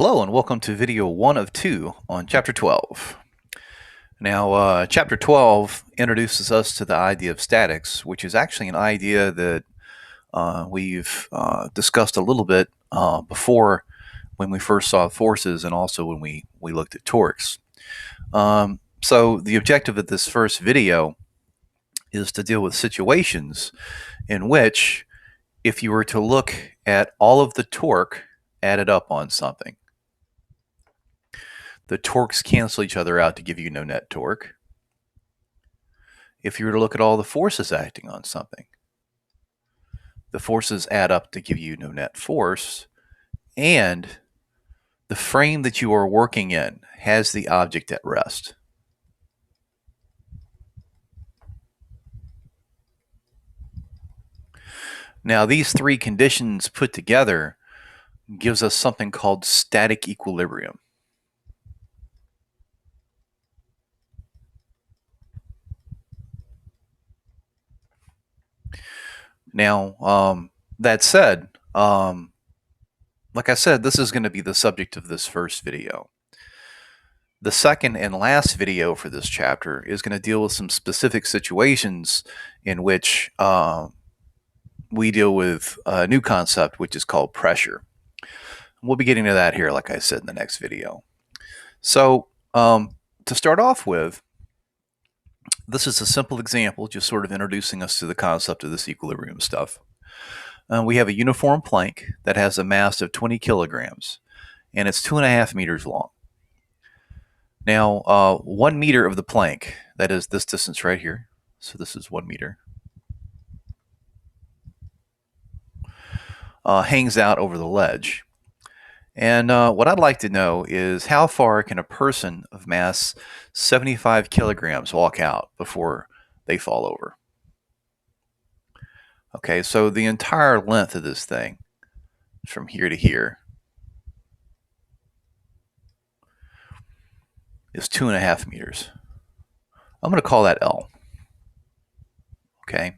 Hello and welcome to video 1 of 2 on Chapter 12. Now, Chapter 12 introduces us to the idea of statics, which is actually an idea that we've discussed a little bit before when we first saw forces and also when we looked at torques. So the objective of this first video is to deal with situations in which if you were to look at all of the torque added up on something, the torques cancel each other out to give you no net torque. If you were to look at all the forces acting on something, the forces add up to give you no net force, and the frame that you are working in has the object at rest. Now, these three conditions put together gives us something called static equilibrium. Now, that said, like I said, this is going to be the subject of this first video. The second and last video for this chapter is going to deal with some specific situations in which we deal with a new concept, which is called pressure. We'll be getting to that here, like I said, in the next video. So, to start off with, this is a simple example, just sort of introducing us to the concept of this equilibrium stuff. We have a uniform plank that has a mass of 20 kilograms, and it's 2.5 meters long. Now, 1 meter of the plank, that is this distance right here, so this is 1 meter, hangs out over the ledge. And what I'd like to know is how far can a person of mass 75 kilograms walk out before they fall over? Okay, so the entire length of this thing, from here to here, is 2.5 meters. I'm going to call that L. Okay,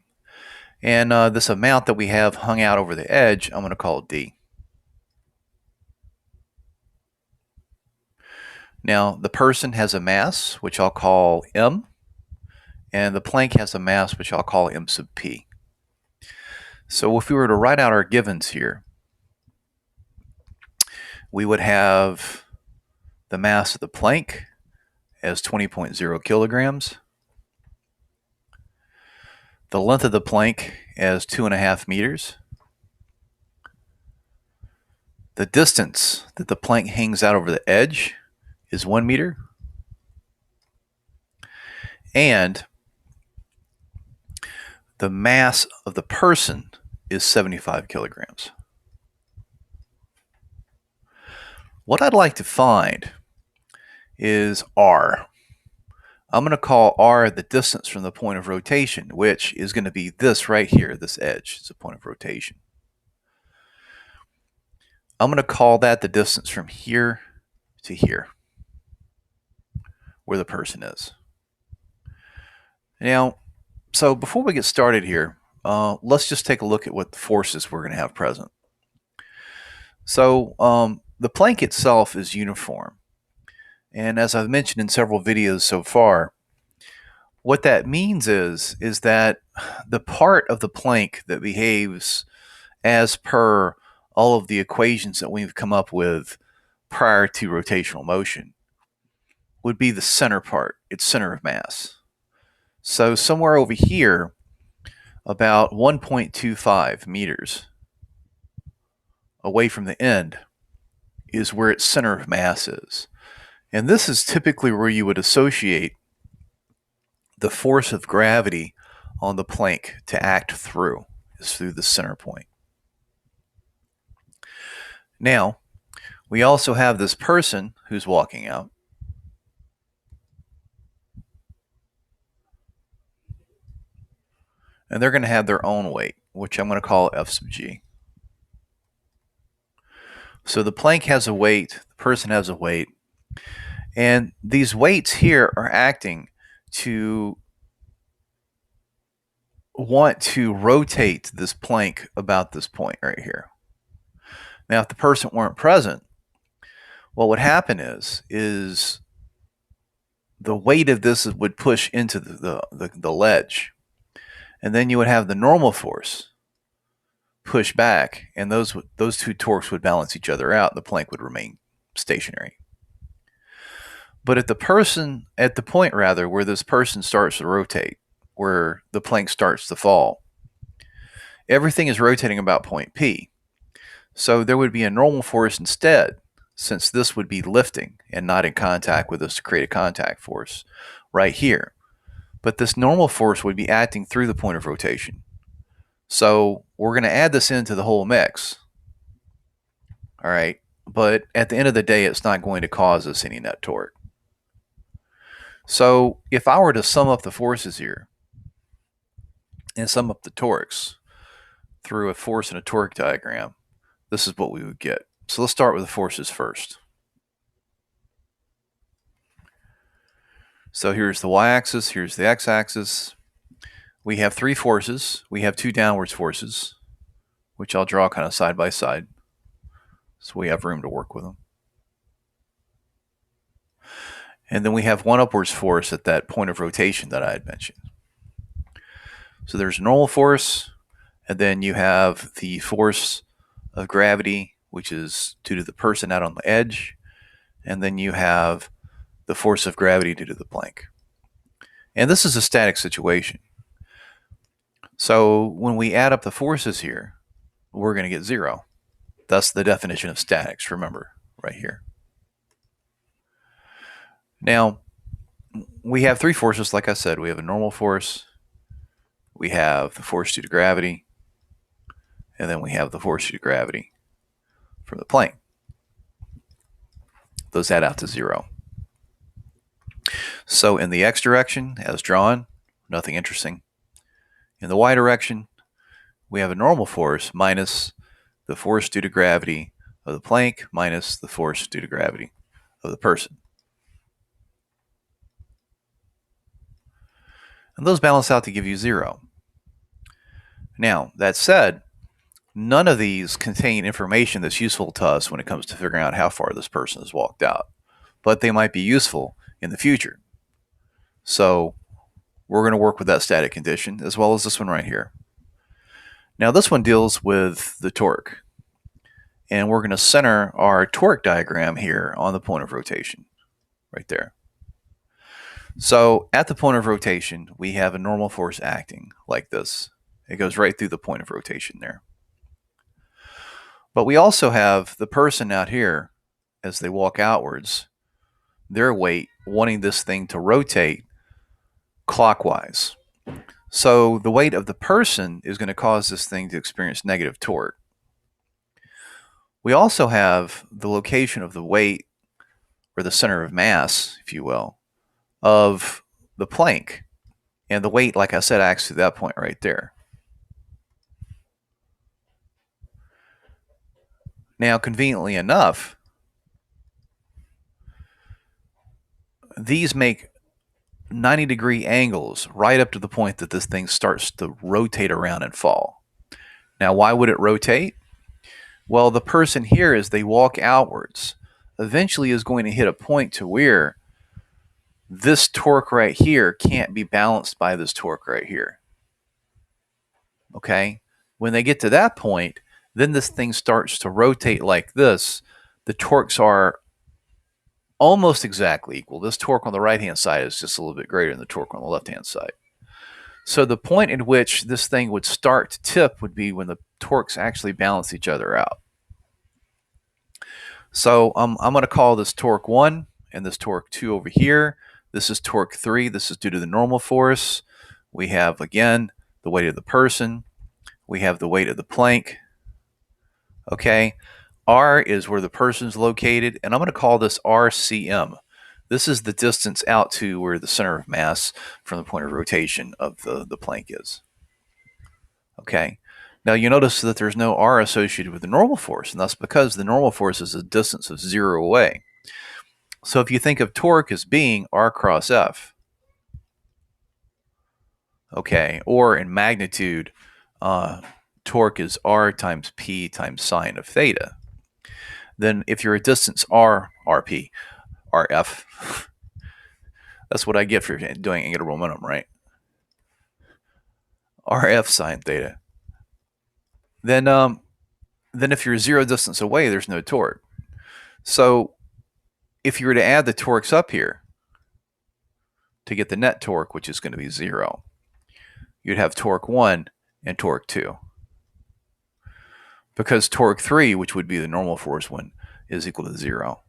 and this amount that we have hung out over the edge, I'm going to call it D. Now, the person has a mass, which I'll call M, and the plank has a mass, which I'll call M sub P. So if we were to write out our givens here, we would have the mass of the plank as 20.0 kilograms, the length of the plank as 2.5 meters, the distance that the plank hangs out over the edge is 1 meter, and the mass of the person is 75 kilograms. What I'd like to find is R. I'm going to call R the distance from the point of rotation, which is going to be this right here, this edge. It's a point of rotation. I'm going to call that the distance from here to here, where the person is. Now, so before we get started here, let's just take a look at what the forces we're going to have present. So the plank itself is uniform. And as I've mentioned in several videos so far, what that means is that the part of the plank that behaves as per all of the equations that we've come up with prior to rotational motion would be the center part, its center of mass. So somewhere over here, about 1.25 meters away from the end is where its center of mass is. And this is typically where you would associate the force of gravity on the plank to act through, is through the center point. Now, we also have this person who's walking out. And they're going to have their own weight, which I'm going to call F sub G. So the plank has a weight, the person has a weight, and these weights here are acting to want to rotate this plank about this point right here. Now, if the person weren't present, what would happen is the weight of this would push into the ledge, and then you would have the normal force push back, and those two torques would balance each other out. The plank would remain stationary. But at the point rather where this person starts to rotate, where the plank starts to fall, everything is rotating about point P. So there would be a normal force instead, since this would be lifting and not in contact with this to create a contact force right here. But this normal force would be acting through the point of rotation. So we're going to add this into the whole mix. All right. But at the end of the day, it's not going to cause us any net torque. So if I were to sum up the forces here and sum up the torques through a force and a torque diagram, this is what we would get. So let's start with the forces first. So here's the y-axis, here's the x-axis. We have three forces. We have two downwards forces, which I'll draw kind of side by side, so we have room to work with them. And then we have one upwards force at that point of rotation that I had mentioned. So there's a normal force, and then you have the force of gravity, which is due to the person out on the edge, and then you have the force of gravity due to the plank. And this is a static situation. So when we add up the forces here, we're going to get zero. That's the definition of statics, remember, right here. Now, we have three forces, like I said. We have a normal force, we have the force due to gravity, and then we have the force due to gravity from the plane. Those add out to zero. So in the x direction, as drawn, nothing interesting. In the y direction, we have a normal force minus the force due to gravity of the plank minus the force due to gravity of the person. And those balance out to give you zero. Now, that said, none of these contain information that's useful to us when it comes to figuring out how far this person has walked out, but they might be useful in the future. So we're going to work with that static condition as well as this one right here. Now this one deals with the torque, and we're going to center our torque diagram here on the point of rotation right there. So at the point of rotation, we have a normal force acting like this. It goes right through the point of rotation there. But we also have the person out here, as they walk outwards, their weight wanting this thing to rotate clockwise. So the weight of the person is going to cause this thing to experience negative torque. We also have the location of the weight, or the center of mass, if you will, of the plank. And the weight, like I said, acts to that point right there. Now, conveniently enough, these make 90-degree angles right up to the point that this thing starts to rotate around and fall. Now, why would it rotate? Well, the person here, as they walk outwards, eventually is going to hit a point to where this torque right here can't be balanced by this torque right here. Okay? When they get to that point, then this thing starts to rotate like this. The torques are almost exactly equal. This torque on the right-hand side is just a little bit greater than the torque on the left-hand side. So the point at which this thing would start to tip would be when the torques actually balance each other out. So I'm going to call this torque 1 and this torque 2 over here. This is torque 3. This is due to the normal force. We have, again, the weight of the person. We have the weight of the plank. Okay. R is where the person's located, and I'm going to call this RCM. This is the distance out to where the center of mass from the point of rotation of the plank is. Okay. Now you notice that there's no R associated with the normal force, and that's because the normal force is a distance of 0 away. So if you think of torque as being R cross F, okay, or in magnitude, torque is R times P times sine of theta, then if you're at distance r, rp, rf, that's what I get for doing angular momentum, right? Rf sine theta. Then if you're 0 distance away, there's no torque. So if you were to add the torques up here to get the net torque, which is going to be 0, you'd have torque 1 and torque 2. Because torque 3, which would be the normal force one, is equal to 0.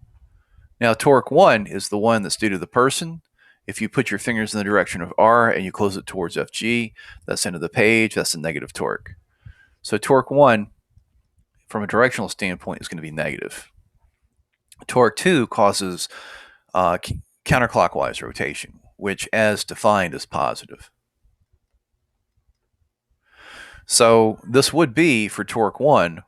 Now, torque 1 is the one that's due to the person. If you put your fingers in the direction of R and you close it towards FG, that's end of the page, that's a negative torque. So torque 1, from a directional standpoint, is going to be negative. Torque 2 causes counterclockwise rotation, which, as defined, is positive. So this would be, for torque 1,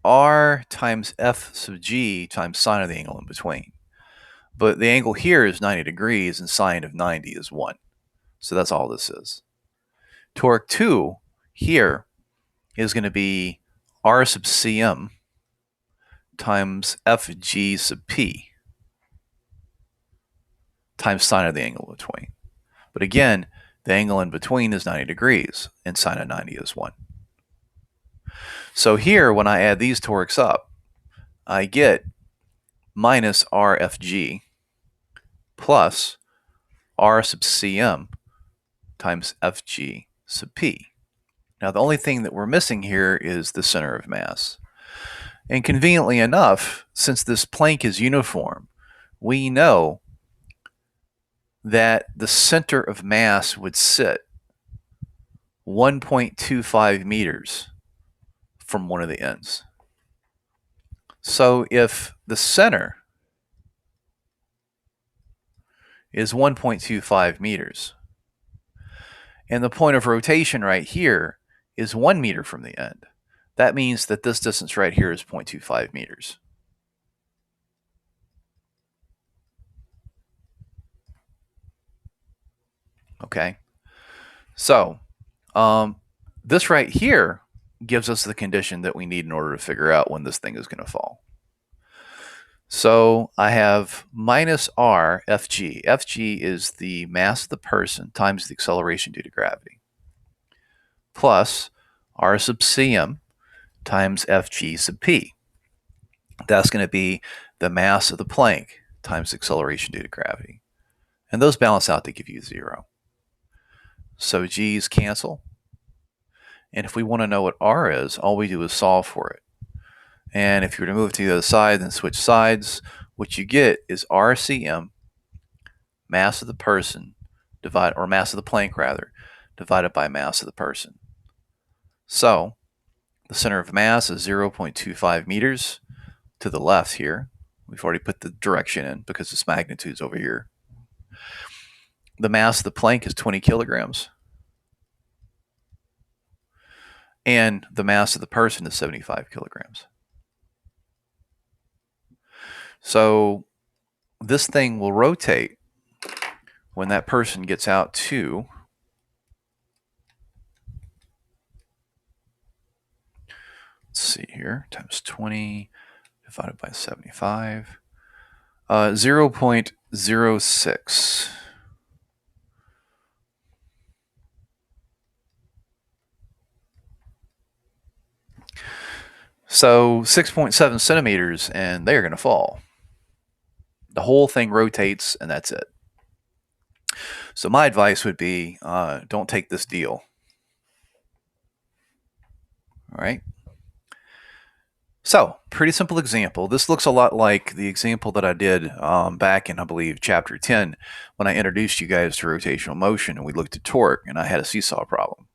R times F sub G times sine of the angle in between. But the angle here is 90 degrees, and sine of 90 is 1. So that's all this is. Torque 2 here is going to be R sub Cm times Fg sub P times sine of the angle in between. But again, the angle in between is 90 degrees, and sine of 90 is 1. So here, when I add these torques up, I get minus Rfg plus R sub Cm times Fg sub P. Now, the only thing that we're missing here is the center of mass. And conveniently enough, since this plank is uniform, we know that the center of mass would sit 1.25 meters from one of the ends. So if the center is 1.25 meters, and the point of rotation right here is 1 meter from the end, that means that this distance right here is 0.25 meters. Okay, so this right here gives us the condition that we need in order to figure out when this thing is going to fall. So I have minus R Fg. Fg is the mass of the person times the acceleration due to gravity, plus R sub Cm times Fg sub P. That's going to be the mass of the plank times the acceleration due to gravity. And those balance out to give you 0. So G's cancel. And if we want to know what R is, all we do is solve for it. And if you were to move to the other side and switch sides, what you get is RCM, mass of the person, or mass of the plank rather, divided by mass of the person. So the center of mass is 0.25 meters to the left here. We've already put the direction in because this magnitude's over here. The mass of the plank is 20 kilograms. And the mass of the person is 75 kilograms. So this thing will rotate when that person gets out to, let's see here, times 20 divided by 75, 0.06. So 6.7 centimeters, and they're going to fall. The whole thing rotates, and that's it. So my advice would be, don't take this deal. All right. So, pretty simple example. This looks a lot like the example that I did back in, I believe, chapter 10, when I introduced you guys to rotational motion and we looked at torque and I had a seesaw problem.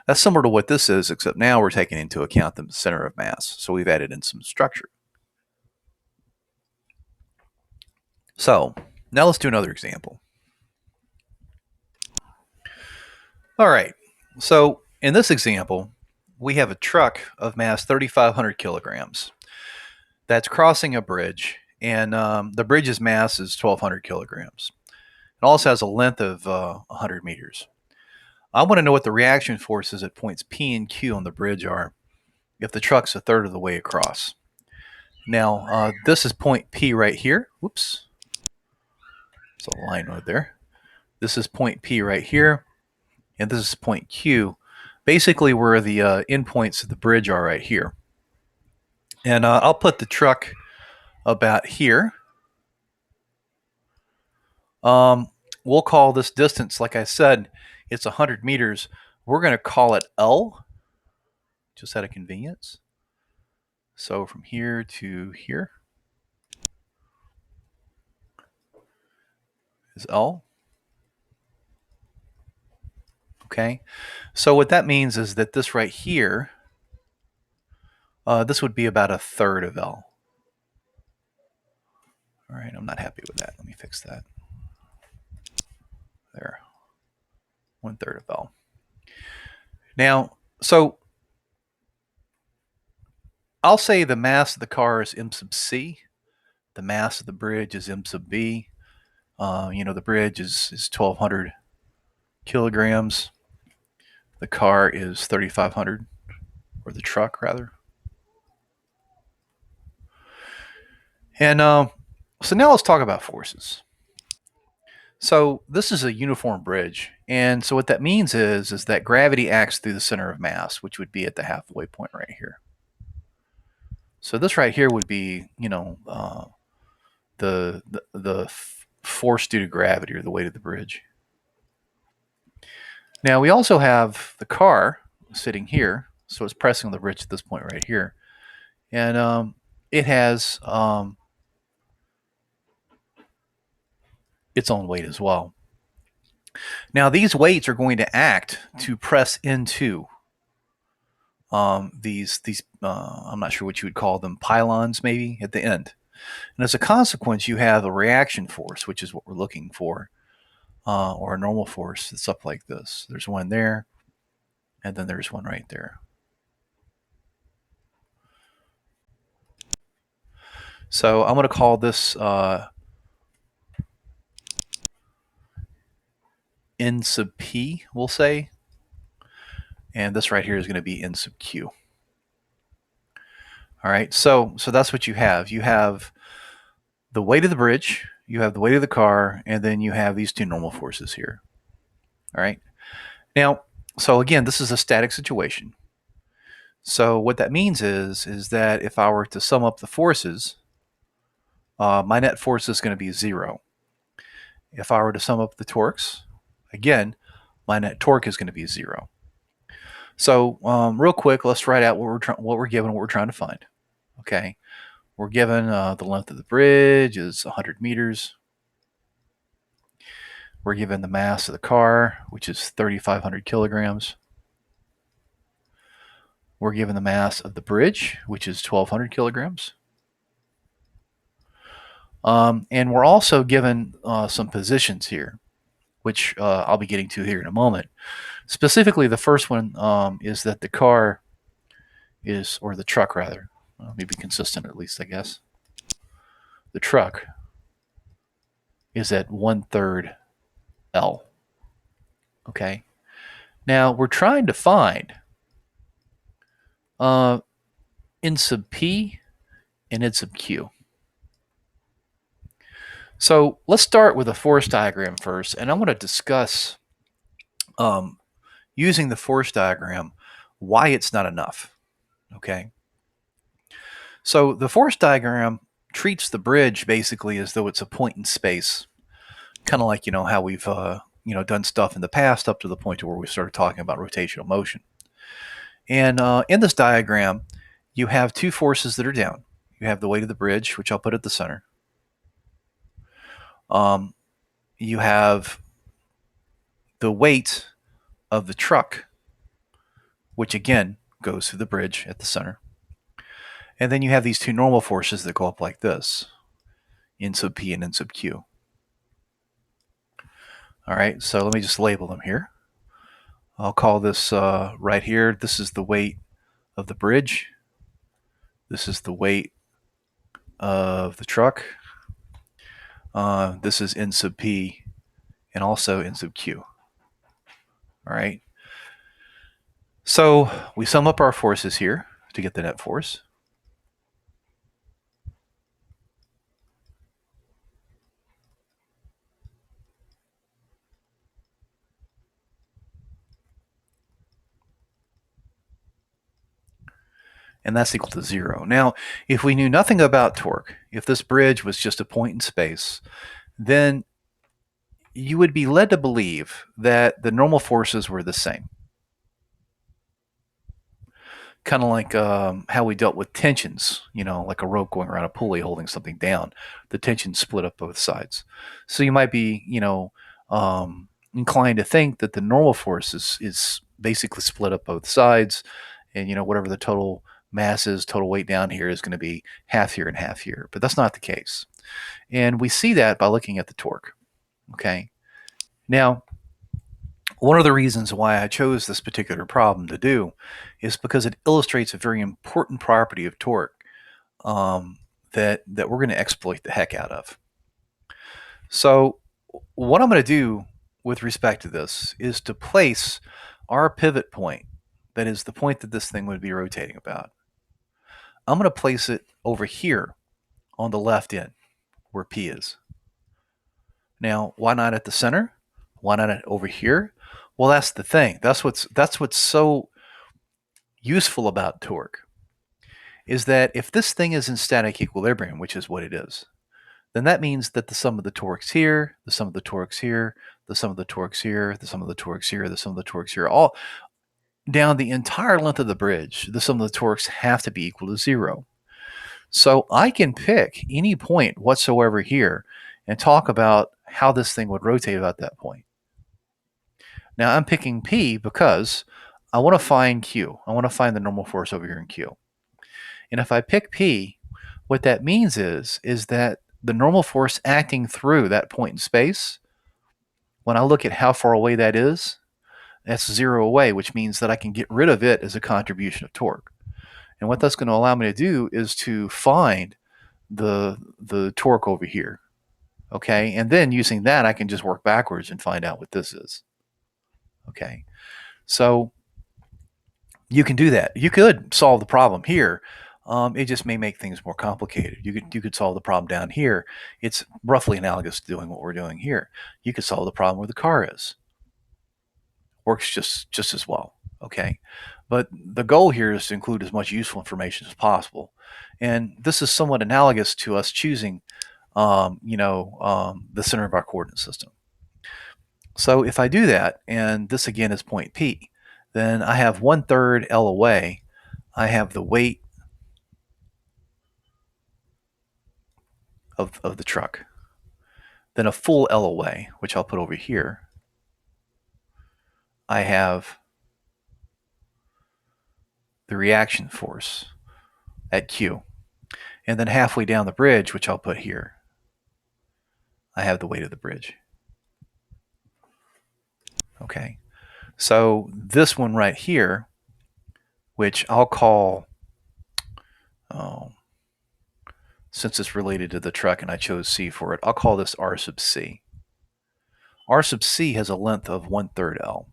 That's similar to what this is, except now we're taking into account the center of mass. So we've added in some structure. So, now let's do another example. All right. So, in this example, we have a truck of mass 3,500 kilograms that's crossing a bridge, and the bridge's mass is 1,200 kilograms. It also has a length of 100 meters. I want to know what the reaction forces at points P and Q on the bridge are if the truck's a third of the way across. Now, this is point P right here. Whoops. There's a line right there. This is point P right here, and this is point Q, basically where the endpoints of the bridge are right here. And I'll put the truck about here. We'll call this distance, like I said, it's 100 meters. We're going to call it L, just out of convenience. So from here to here is L. Okay. So what that means is that this right here, this would be about a third of L. All right, I'm not happy with that. Let me fix that. There, 1/3 of L. Now, so I'll say the mass of the car is m sub c. The mass of the bridge is m sub b. The bridge is 1,200 kilograms. The car is 3,500, or the truck rather. And so now let's talk about forces. So this is a uniform bridge, and so what that means is that gravity acts through the center of mass, which would be at the halfway point right here. So this right here would be, the force due to gravity, or the weight of the bridge. Now we also have the car sitting here, so it's pressing on the bridge at this point right here, and it has its own weight as well. Now these weights are going to act to press into these I'm not sure what you would call them, pylons maybe at the end. And as a consequence, you have a reaction force, which is what we're looking for, or a normal force that's up like this. There's one there, and then there's one right there. So I'm going to call this N sub P, we'll say. And this right here is going to be N sub Q. All right, so that's what you have. You have the weight of the bridge, you have the weight of the car, and then you have these two normal forces here. All right. Now, so again, this is a static situation. So what that means is that if I were to sum up the forces, my net force is going to be 0. If I were to sum up the torques, again, my net torque is going to be 0. So real quick, let's write out what we're given, what we're trying to find. Okay, we're given the length of the bridge is 100 meters. We're given the mass of the car, which is 3,500 kilograms. We're given the mass of the bridge, which is 1,200 kilograms. And we're also given some positions here, which I'll be getting to here in a moment. Specifically, the first one is that the car is, or the truck rather, maybe consistent at least, I guess. The truck is at 1/3 L. Okay. Now we're trying to find N sub P and N sub Q. So let's start with a force diagram first, and I want to discuss using the force diagram why it's not enough. Okay. So the force diagram treats the bridge basically as though it's a point in space, kind of like how we've done stuff in the past up to the point to where we started talking about rotational motion. And in this diagram, you have two forces that are down. You have the weight of the bridge, which I'll put at the center. You have the weight of the truck, which again goes through the bridge at the center. And then you have these two normal forces that go up like this, N sub P and N sub Q. All right, so let me just label them here. I'll call this right here, this is the weight of the bridge. This is the weight of the truck. This is N sub P and also N sub Q. All right. So we sum up our forces here to get the net force. and that's equal to 0. Now, if we knew nothing about torque, if this bridge was just a point in space, then you would be led to believe that the normal forces were the same. Kind of like how we dealt with tensions, like a rope going around a pulley holding something down. The tension split up both sides. So you might be, inclined to think that the normal force is basically split up both sides, and whatever the total mass is, total weight down here is going to be half here and half here. But that's not the case, and we see that by looking at the torque. Okay, now one of the reasons why I chose this particular problem to do is because it illustrates a very important property of torque that we're going to exploit the heck out of. So what I'm going to do with respect to this is to place our pivot point, that is the point that this thing would be rotating about. I'm going to place it over here on the left end where P is. Now, why not at the center? Why not over here? Well, that's the thing. That's what's so useful about torque, is that if this thing is in static equilibrium, which is what it is, then that means that the sum of the torques here, the sum of the torques here, the sum of the torques here, the sum of the torques here, the sum of the torques here, all down the entire length of the bridge, the sum of the torques have to be equal to 0. So I can pick any point whatsoever here and talk about how this thing would rotate about that point. Now I'm picking P because I want to find Q. I want to find the normal force over here in Q. And if I pick P, what that means is that the normal force acting through that point in space, when I look at how far away that is, that's 0 away, which means that I can get rid of it as a contribution of torque. And what that's going to allow me to do is to find the torque over here. Okay, and then using that, I can just work backwards and find out what this is. Okay, so you can do that. You could solve the problem here. It just may make things more complicated. You could solve the problem down here. It's roughly analogous to doing what we're doing here. You could solve the problem where the car is. Works just as well. Okay, but the goal here is to include as much useful information as possible, and this is somewhat analogous to us choosing, the center of our coordinate system. So if I do that, and this again is point P, then I have 1/3 L away. I have the weight of the truck. Then a full L away, which I'll put over here. I have the reaction force at Q. And then halfway down the bridge, which I'll put here, I have the weight of the bridge. Okay, so this one right here, which I'll call, since it's related to the truck and I chose C for it, I'll call this R sub C. R sub C has a length of 1/3 L.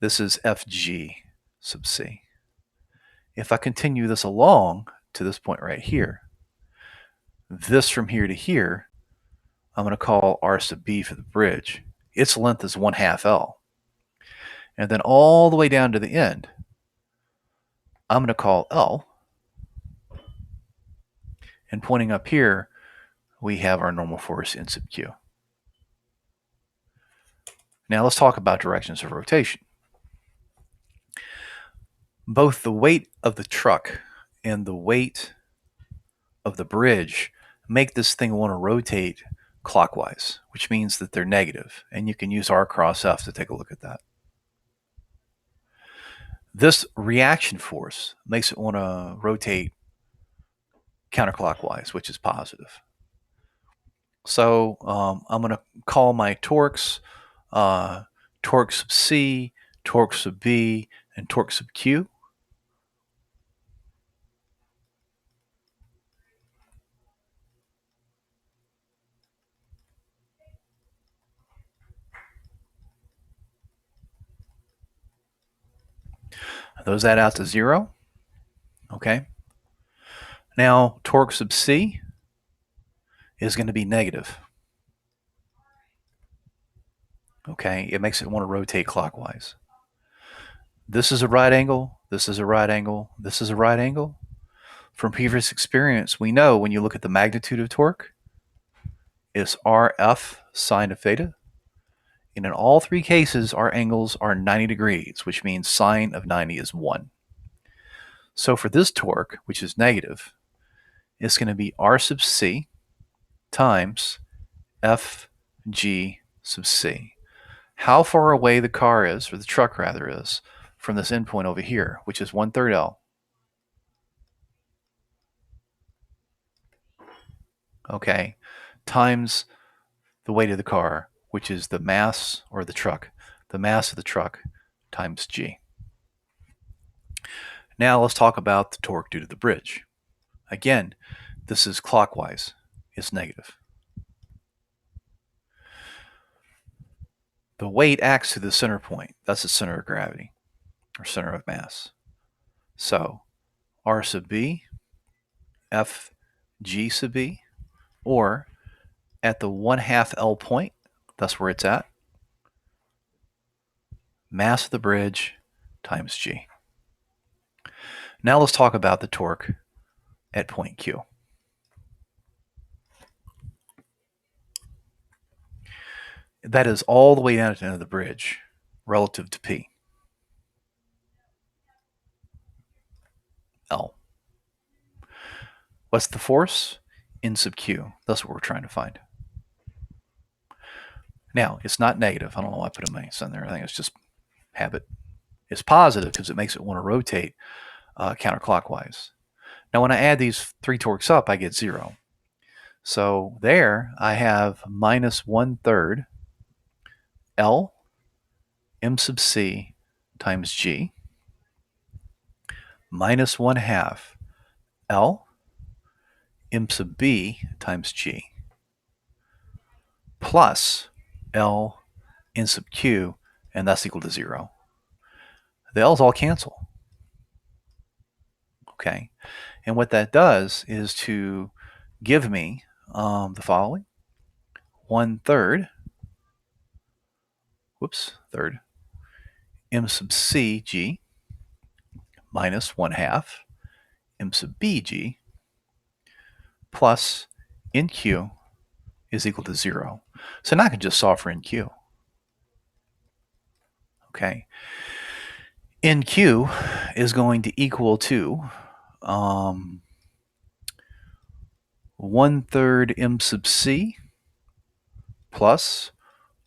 This is FG sub C. If I continue this along to this point right here, this from here to here, I'm going to call R sub B for the bridge. Its length is 1/2 L. And then all the way down to the end, I'm going to call L. And pointing up here, we have our normal force in sub Q. Now let's talk about directions of rotation. Both the weight of the truck and the weight of the bridge make this thing want to rotate clockwise, which means that they're negative, and you can use R cross F to take a look at that. This reaction force makes it want to rotate counterclockwise, which is positive. So I'm going to call my torques torque sub C, torque sub B, and torque sub Q. Those add out to 0. Okay. Now torque sub C is going to be negative. Okay, it makes it want to rotate clockwise. This is a right angle, this is a right angle, this is a right angle. From previous experience, we know when you look at the magnitude of torque, it's RF sine of theta. And in all three cases, our angles are 90 degrees, which means sine of 90 is 1. So for this torque, which is negative, it's going to be R sub C times FG sub C. How far away the car is, or the truck rather is, from this endpoint over here, which is 1/3 L. Okay, times the weight of the car, which is the mass, or the truck, the mass of the truck times G. Now let's talk about the torque due to the bridge. Again, this is clockwise. It's negative. The weight acts to the center point. That's the center of gravity, or center of mass. So R sub B, F G sub B, or at the 1/2 L point, that's where it's at, mass of the bridge times G. Now let's talk about the torque at point Q. That is all the way down at the end of the bridge relative to P. L. What's the force? N sub Q. That's what we're trying to find. Now, it's not negative. I don't know why I put a minus in there. I think it's just habit. It's positive because it makes it want to rotate counterclockwise. Now, when I add these three torques up, I get 0. So there I have minus 1/3 L M sub C times G minus 1/2 L M sub B times G plus L N sub Q, and that's equal to 0. The L's all cancel. Okay, and what that does is to give me the following: 1/3, third, M sub C G minus 1/2 M sub B G plus NQ is equal to 0. So now I can just solve for NQ. Okay. NQ is going to equal to 1/3 M sub C plus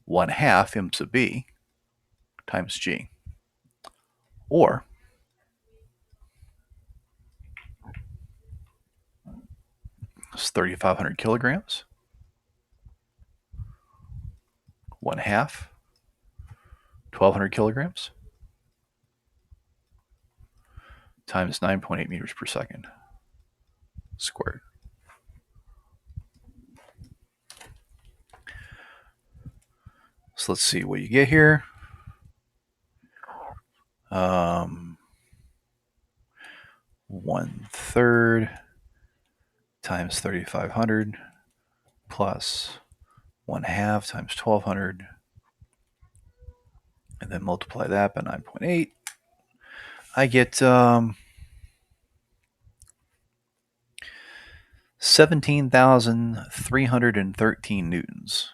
1/2 M sub B times G. Or it's 3,500 kilograms, 1/2, 1,200 kilograms, times 9.8 meters per second squared. So let's see what you get here. 1/3 times 3,500 plus 1/2 times 1,200, and then multiply that by 9.8. I get 17,313 newtons,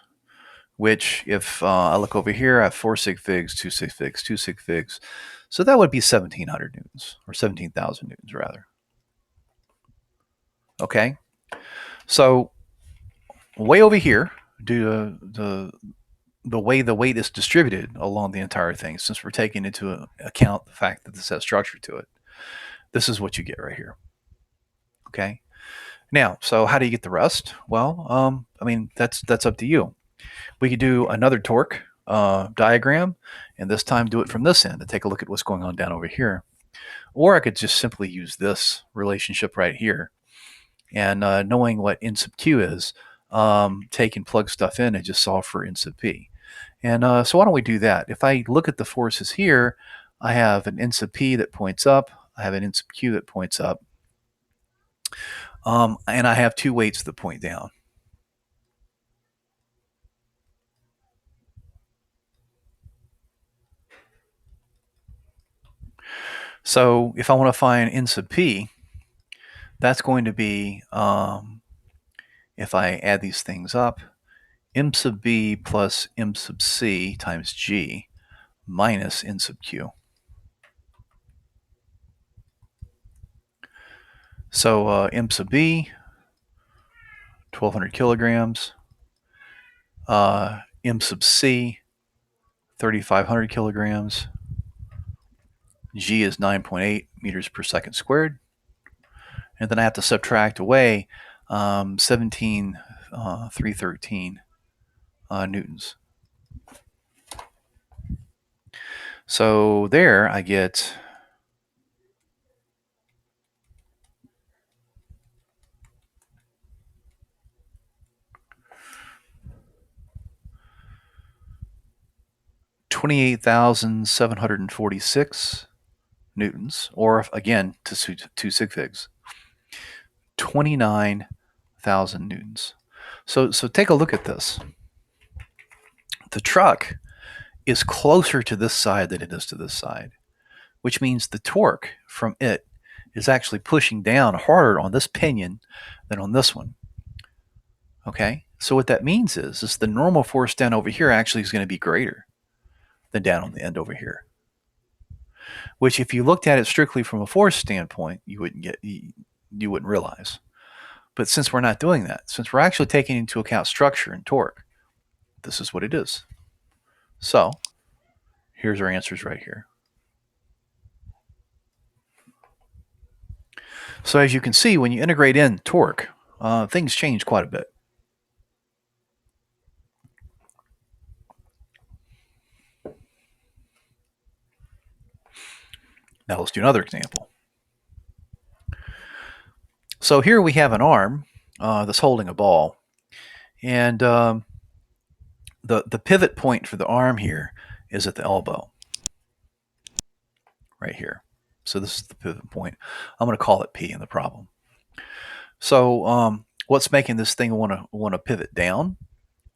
which if I look over here, I have 4 sig figs, 2 sig figs, 2 sig figs. So that would be 1,700 newtons, or 17,000 newtons rather. Okay, so way over here, due to the way the weight is distributed along the entire thing, since we're taking into account the fact that this has structure to it, this is what you get right here. Okay. Now, so how do you get the rest? Well, I mean, that's up to you. We could do another torque diagram, and this time do it from this end to take a look at what's going on down over here. Or I could just simply use this relationship right here. And knowing what N sub Q is, take and plug stuff in and just solve for N sub P. And so why don't we do that? If I look at the forces here, I have an N sub P that points up. I have an N sub Q that points up. And I have two weights that point down. So if I want to find n sub p, that's going to be, if I add these things up, m sub b plus m sub c times g minus n sub q. So m sub b, 1,200 kilograms. M sub c, 3,500 kilograms. G is 9.8 meters per second squared. And then I have to subtract away 17,313 newtons. So there I get 28,746 newtons, or again, to two sig figs, 29,000 newtons. So take a look at this. The truck is closer to this side than it is to this side, which means the torque from it is actually pushing down harder on this pinion than on this one. Okay, so what that means is the normal force down over here actually is going to be greater than down on the end over here. Which, if you looked at it strictly from a force standpoint, you wouldn't realize. But since we're not doing that, since we're actually taking into account structure and torque, this is what it is. So here's our answers right here. So as you can see, when you integrate in torque, things change quite a bit. Now let's do another example. So here we have an arm that's holding a ball, and the pivot point for the arm here is at the elbow, right here. So this is the pivot point. I'm going to call it P in the problem. So what's making this thing want to pivot down?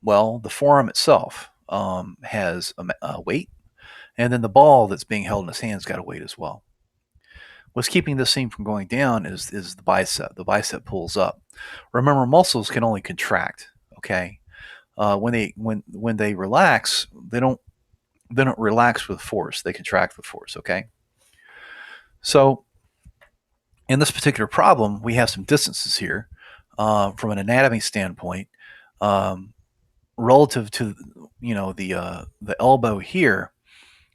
Well, the forearm itself has a weight, and then the ball that's being held in his hand's got a weight as well. What's keeping this thing from going down is the bicep. The bicep pulls up. Remember, muscles can only contract. Okay, when they relax, they don't relax with force. They contract with force. Okay, so in this particular problem, we have some distances here from an anatomy standpoint, relative to the elbow here.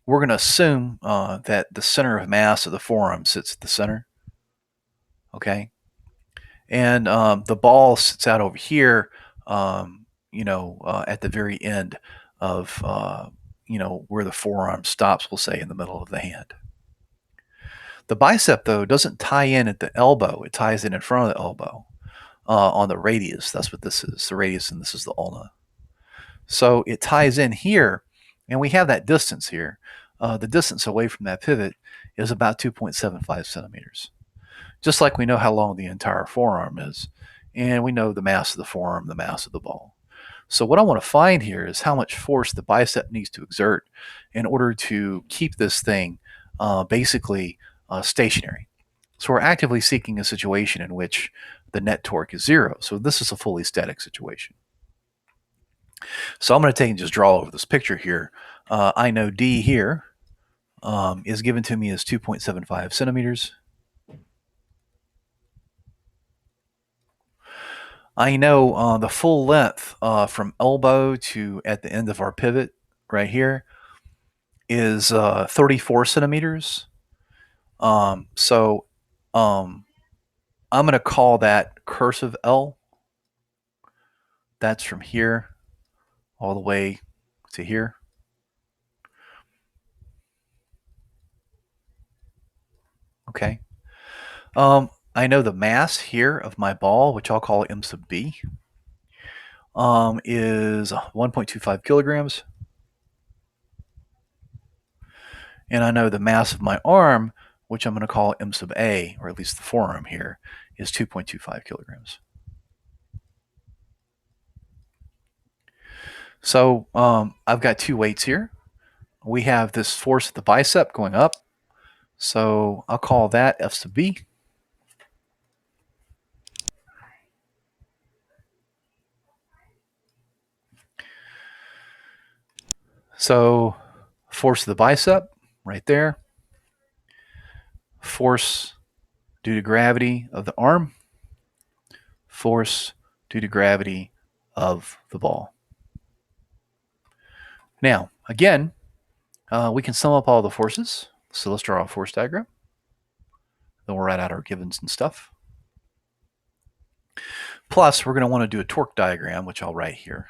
We're going to assume that the center of mass of the forearm sits at the center. Okay, and the ball sits out over here. At the very end of where the forearm stops, we'll say in the middle of the hand. The bicep, though, doesn't tie in at the elbow. It ties in front of the elbow on the radius. That's what this is, the radius, and this is the ulna. So it ties in here, and we have that distance here. The distance away from that pivot is about 2.75 centimeters. Just like we know how long the entire forearm is, and we know the mass of the forearm, the mass of the ball. So what I want to find here is how much force the bicep needs to exert in order to keep this thing basically stationary. So we're actively seeking a situation in which the net torque is zero. So this is a fully static situation. So I'm going to take and just draw over this picture here. I know D here is given to me as 2.75 centimeters. I know the full length from elbow to at the end of our pivot right here is 34 centimeters. So I'm going to call that cursive L. That's from here all the way to here. Okay. I know the mass here of my ball, which I'll call M sub B, is 1.25 kilograms. And I know the mass of my arm, which I'm going to call M sub A, or at least the forearm here, is 2.25 kilograms. So I've got two weights here. We have this force at the bicep going up, So I'll call that F sub B. So force of the bicep right there. Force due to gravity of the arm. Force due to gravity of the ball. Now, again, we can sum up all the forces. So let's draw a force diagram. Then we'll write out our givens and stuff. Plus, we're going to want to do a torque diagram, which I'll write here.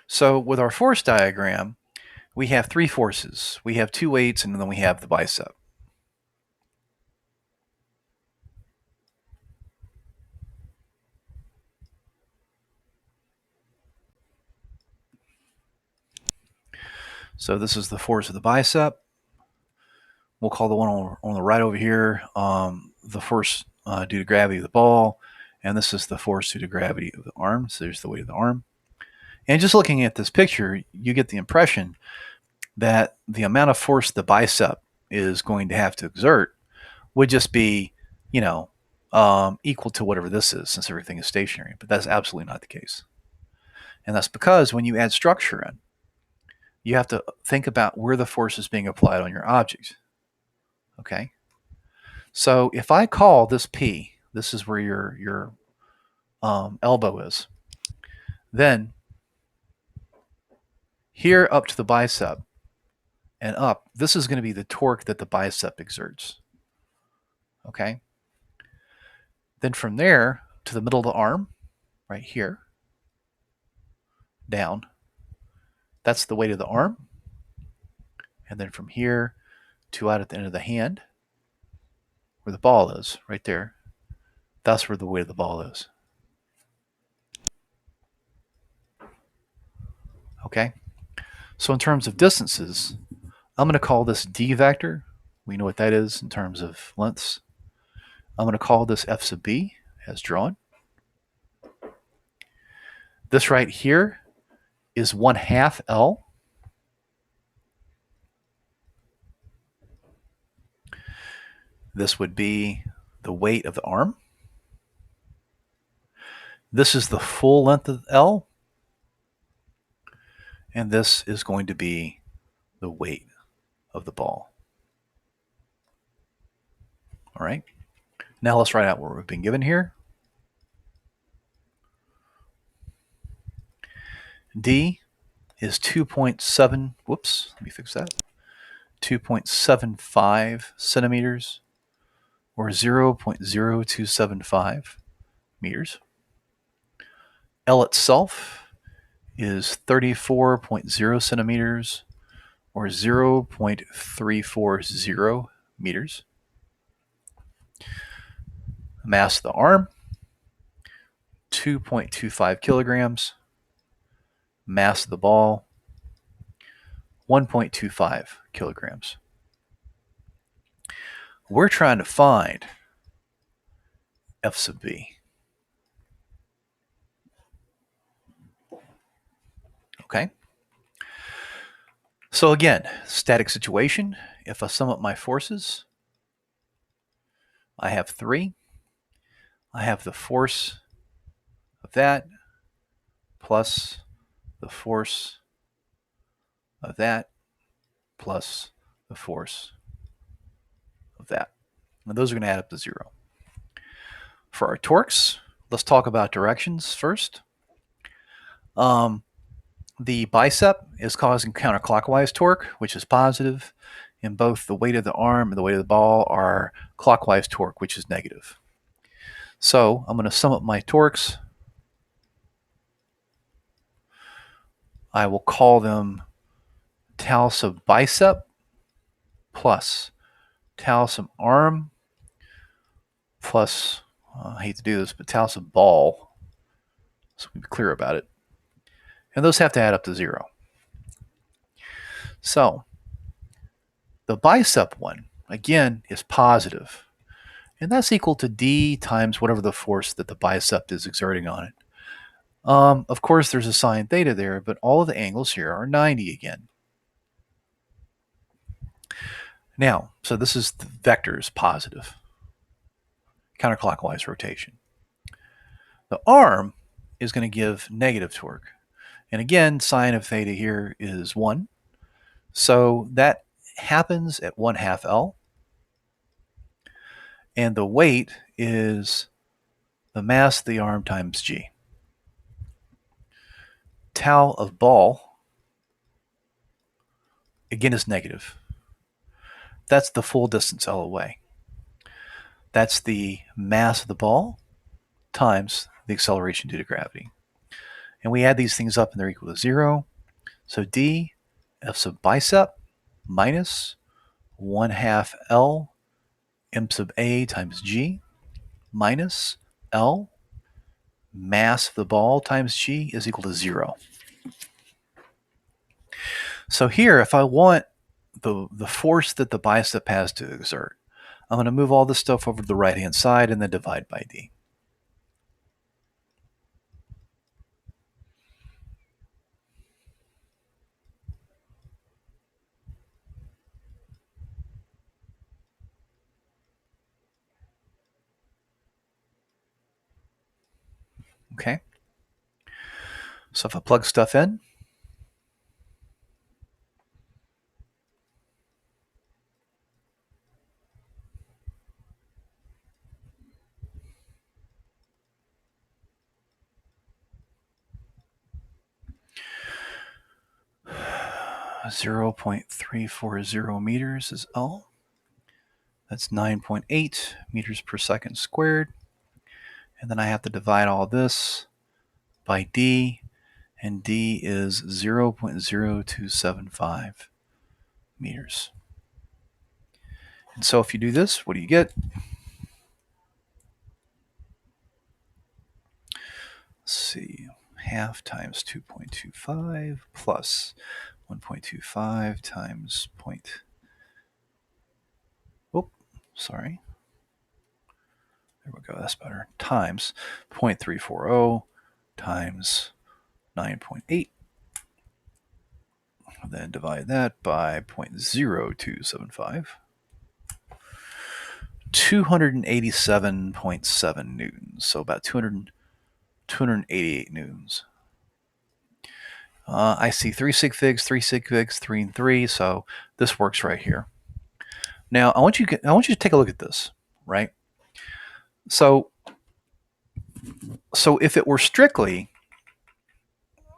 So with our force diagram, we have three forces. We have two weights, and then we have the bicep. So this is the force of the bicep. We'll call the one on the right over here the force due to gravity of the ball, and this is the force due to gravity of the arm. So there's the weight of the arm. And just looking at this picture, you get the impression that the amount of force the bicep is going to have to exert would just be, equal to whatever this is, since everything is stationary. But that's absolutely not the case. And that's because when you add structure in, you have to think about where the force is being applied on your object. Okay? So if I call this P, this is where your elbow is, then here up to the bicep and up, this is going to be the torque that the bicep exerts. Okay? Then from there to the middle of the arm, right here, down, that's the weight of the arm. And then from here to out at the end of the hand, where the ball is, right there, that's where the weight of the ball is. Okay? So in terms of distances, I'm going to call this D vector. We know what that is in terms of lengths. I'm going to call this F sub B as drawn. This right here is 1/2 L. This would be the weight of the arm. This is the full length of L. And this is going to be the weight of the ball. All right. Now let's write out what we've been given here. D is 2.7, whoops, let me fix that. 2.75 centimeters, or 0.0275 meters. L itself is 34.0 centimeters, or 0.340 meters. Mass of the arm, 2.25 kilograms. Mass of the ball, 1.25 kilograms. We're trying to find F sub B. Okay? So again, static situation. If I sum up my forces, I have 3. I have the force of that plus the force of that plus the force of that. And those are going to add up to 0. For our torques, let's talk about directions first. The bicep is causing counterclockwise torque, which is positive, and both the weight of the arm and the weight of the ball are clockwise torque, which is negative. So I'm going to sum up my torques. I will call them tau sub bicep plus tau sub arm plus, I hate to do this, but tau sub ball, so we be clear about it. And those have to add up to 0. So the bicep one, again, is positive. And that's equal to D times whatever the force that the bicep is exerting on it. Of course, there's a sine theta there, but all of the angles here are 90 again. Now, so this is the vectors positive, counterclockwise rotation. The arm is going to give negative torque. And again, sine of theta here is 1. So that happens at 1/2 L. And the weight is the mass of the arm times G. Tau of ball, again, is negative. That's the full distance L away. That's the mass of the ball times the acceleration due to gravity. And we add these things up and they're equal to 0. So D F sub bicep minus 1/2 L m sub A times G minus L mass of the ball times G is equal to 0. So here, if I want the force that the bicep has to exert, I'm going to move all this stuff over to the right-hand side and then divide by D. Okay? So if I plug stuff in, .340 meters is L. That's 9.8 meters per second squared. And then I have to divide all this by D, and D is 0.0275 meters. And so if you do this, what do you get? Let's see, half times 2.25 plus 1.25 times point. Oh, sorry. There we go, that's better. Times 0.340 times 9.8. Then divide that by 0.0275. 287.7 newtons, so about 288 newtons. I see 3 sig figs, 3 sig figs, 3 and 3, so this works right here. Now I want you to take a look at this, right? So if it were strictly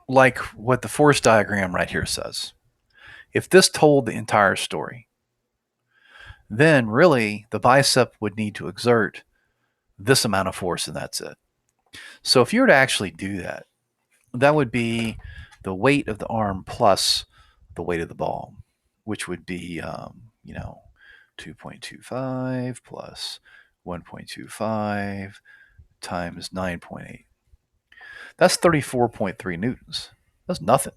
like what the force diagram right here says, if this told the entire story, then really the bicep would need to exert this amount of force and that's it. So if you were to actually do that, that would be the weight of the arm plus the weight of the ball, which would be, 2.25 plus 1.25 times 9.8. That's 34.3 newtons. That's nothing.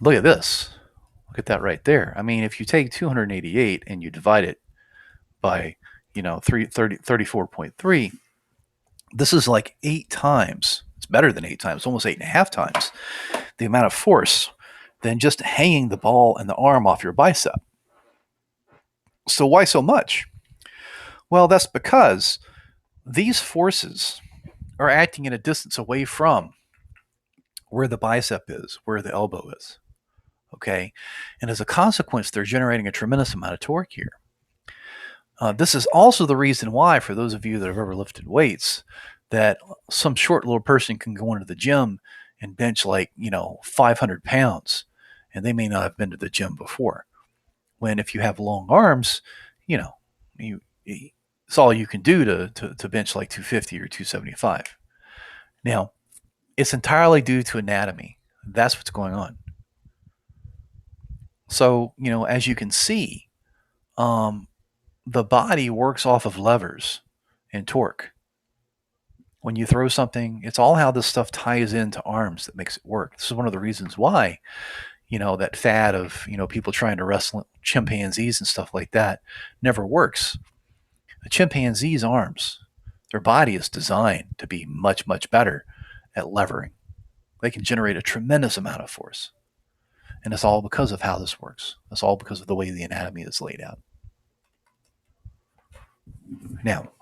Look at this. Look at that right there. I mean, if you take 288 and you divide it by, 34.3, this is like 8 times. It's better than 8 times, almost 8.5 times the amount of force than just hanging the ball and the arm off your bicep. So why so much? Well, that's because these forces are acting at a distance away from where the bicep is, where the elbow is. Okay? And as a consequence, they're generating a tremendous amount of torque here. This is also the reason why, for those of you that have ever lifted weights, that some short little person can go into the gym and bench 500 pounds, and they may not have been to the gym before. When if you have long arms, it's all you can do to bench like 250 or 275. Now, it's entirely due to anatomy. That's what's going on. So, as you can see, the body works off of levers and torque. When you throw something, it's all how this stuff ties into arms that makes it work. This is one of the reasons why, that fad of, people trying to wrestle chimpanzees and stuff like that never works. A chimpanzee's arms, their body is designed to be much, much better at levering. They can generate a tremendous amount of force. And it's all because of how this works. It's all because of the way the anatomy is laid out. Now,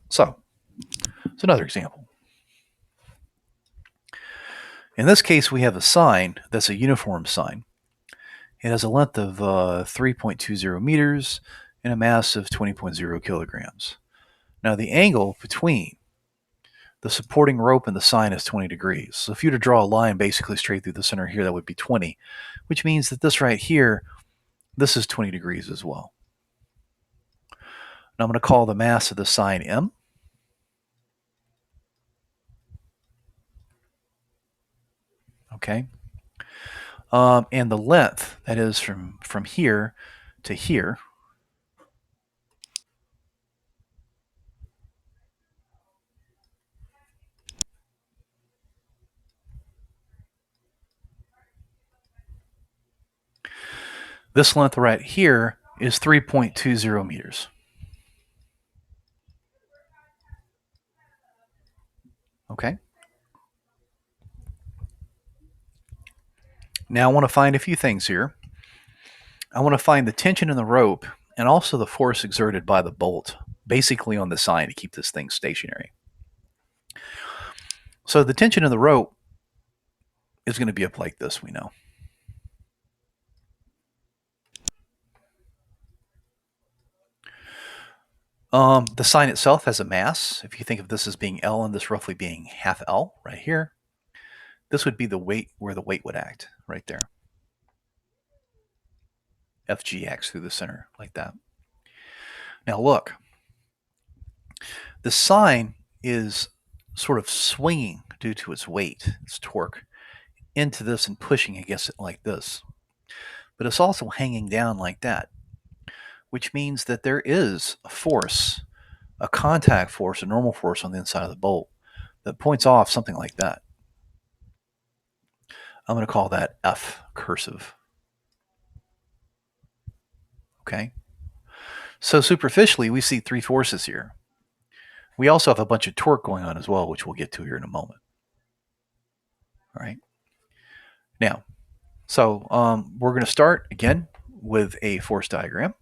so it's another example. In this case, we have a sign that's a uniform sign. It has a length of 3.20 meters and a mass of 20.0 kilograms. Now, the angle between the supporting rope and the sign is 20 degrees. So if you were to draw a line basically straight through the center here, that would be 20, which means that this right here, this is 20 degrees as well. Now I'm going to call the mass of the sign M. Okay. And the length, that is from here to here, this length right here is 3.20 meters. Okay. Now I want to find a few things here. I want to find the tension in the rope and also the force exerted by the bolt, basically on the sign to keep this thing stationary. So the tension in the rope is going to be up like this, we know. The sign itself has a mass. If you think of this as being L and this roughly being half L right here, this would be the weight where the weight would act right there. FGX through the center like that. Now look, the sign is sort of swinging due to its weight, its torque, into this and pushing against it like this. But it's also hanging down like that, which means that there is a force, a contact force, a normal force on the inside of the bolt that points off something like that. I'm going to call that F cursive. Okay. So superficially, we see three forces here. We also have a bunch of torque going on as well, which we'll get to here in a moment. All right. Now, so we're going to start again with a force diagram.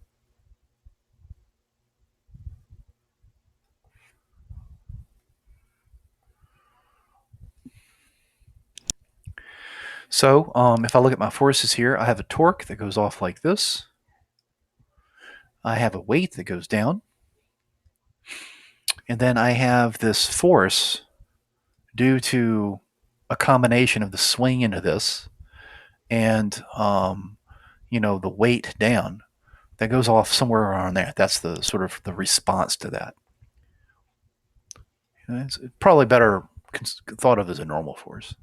So if I look at my forces here, I have a torque that goes off like this. I have a weight that goes down. And then I have this force due to a combination of the swing into this and, the weight down that goes off somewhere around there. That's the sort of the response to that. It's probably better thought of as a normal force.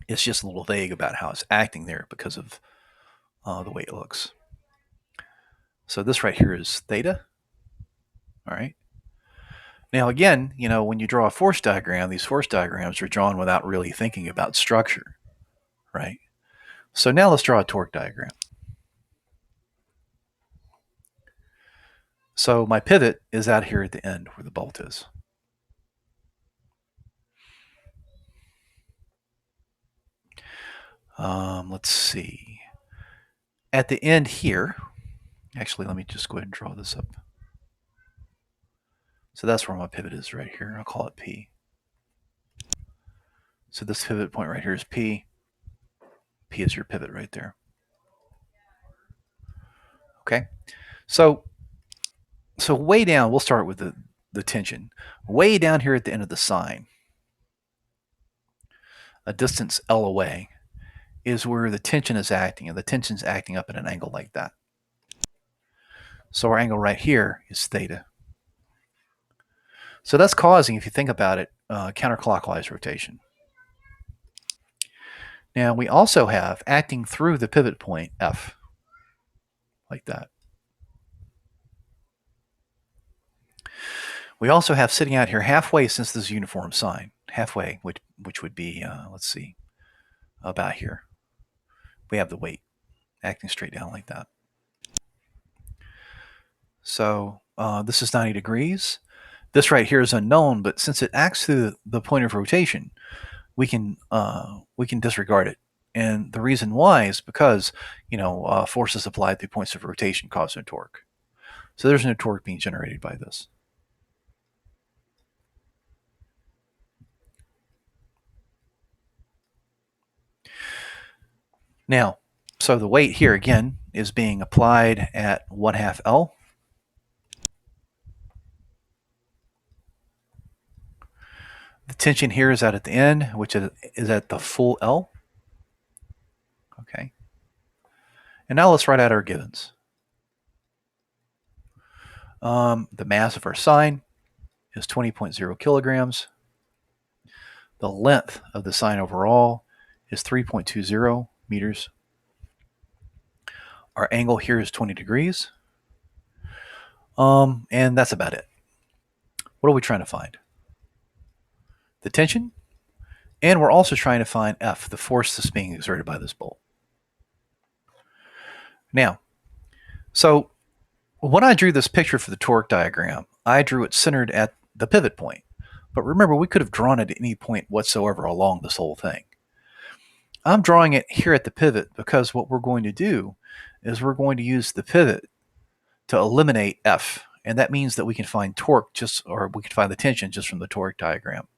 It's just a little vague about how it's acting there because of the way it looks. So this right here is theta. All right. Now again, when you draw a force diagram, these force diagrams are drawn without really thinking about structure, right? So now let's draw a torque diagram. So my pivot is out here at the end where the bolt is. Let's see. At the end here, actually, let me just go ahead and draw this up. So that's where my pivot is right here. I'll call it P. So this pivot point right here is P. P is your pivot right there. Okay. So way down, we'll start with the tension. Way down here at the end of the sign, a distance L away, is where the tension is acting, and the tension is acting up at an angle like that. So our angle right here is theta. So that's causing, if you think about it, counterclockwise rotation. Now we also have acting through the pivot point F, like that. We also have sitting out here halfway since this uniform sign, halfway, which would be, let's see, about here. We have the weight acting straight down like that. So this is 90 degrees. This right here is unknown, but since it acts through the point of rotation, we can disregard it. And the reason why is because forces applied through points of rotation cause no torque. So there's no torque being generated by this. Now, so the weight here again is being applied at 1/2 L. The tension here is out at the end, which is at the full L. Okay. And now let's write out our givens. The mass of our sign is 20.0 kilograms. The length of the sign overall is 3.20 meters. Our angle here is 20 degrees. And that's about it. What are we trying to find? The tension, and we're also trying to find F, the force that's being exerted by this bolt. Now, so when I drew this picture for the torque diagram, I drew it centered at the pivot point. But remember, we could have drawn it at any point whatsoever along this whole thing. I'm drawing it here at the pivot because what we're going to do is we're going to use the pivot to eliminate F. And that means that we can find torque or we can find the tension just from the torque diagram.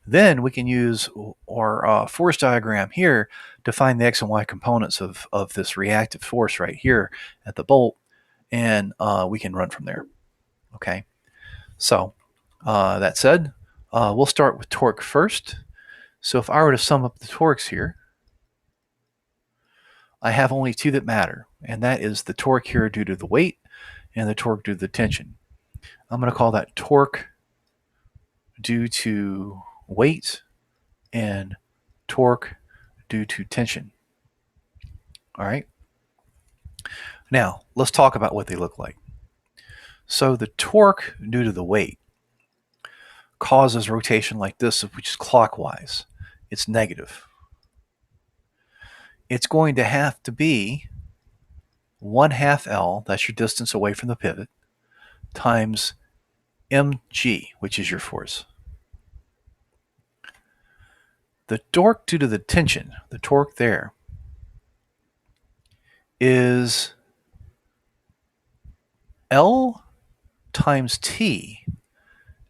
Then we can use our force diagram here to find the X and Y components of this reactive force right here at the bolt, and we can run from there. Okay, so that said, we'll start with torque first. So if I were to sum up the torques here, I have only two that matter, and that is the torque here due to the weight and the torque due to the tension. I'm going to call that torque due to weight and torque due to tension. All right. Now, let's talk about what they look like. So the torque due to the weight causes rotation like this, which is clockwise. It's negative. It's going to have to be 1/2 L, that's your distance away from the pivot, times mg, which is your force. The torque due to the tension, the torque there, is L times T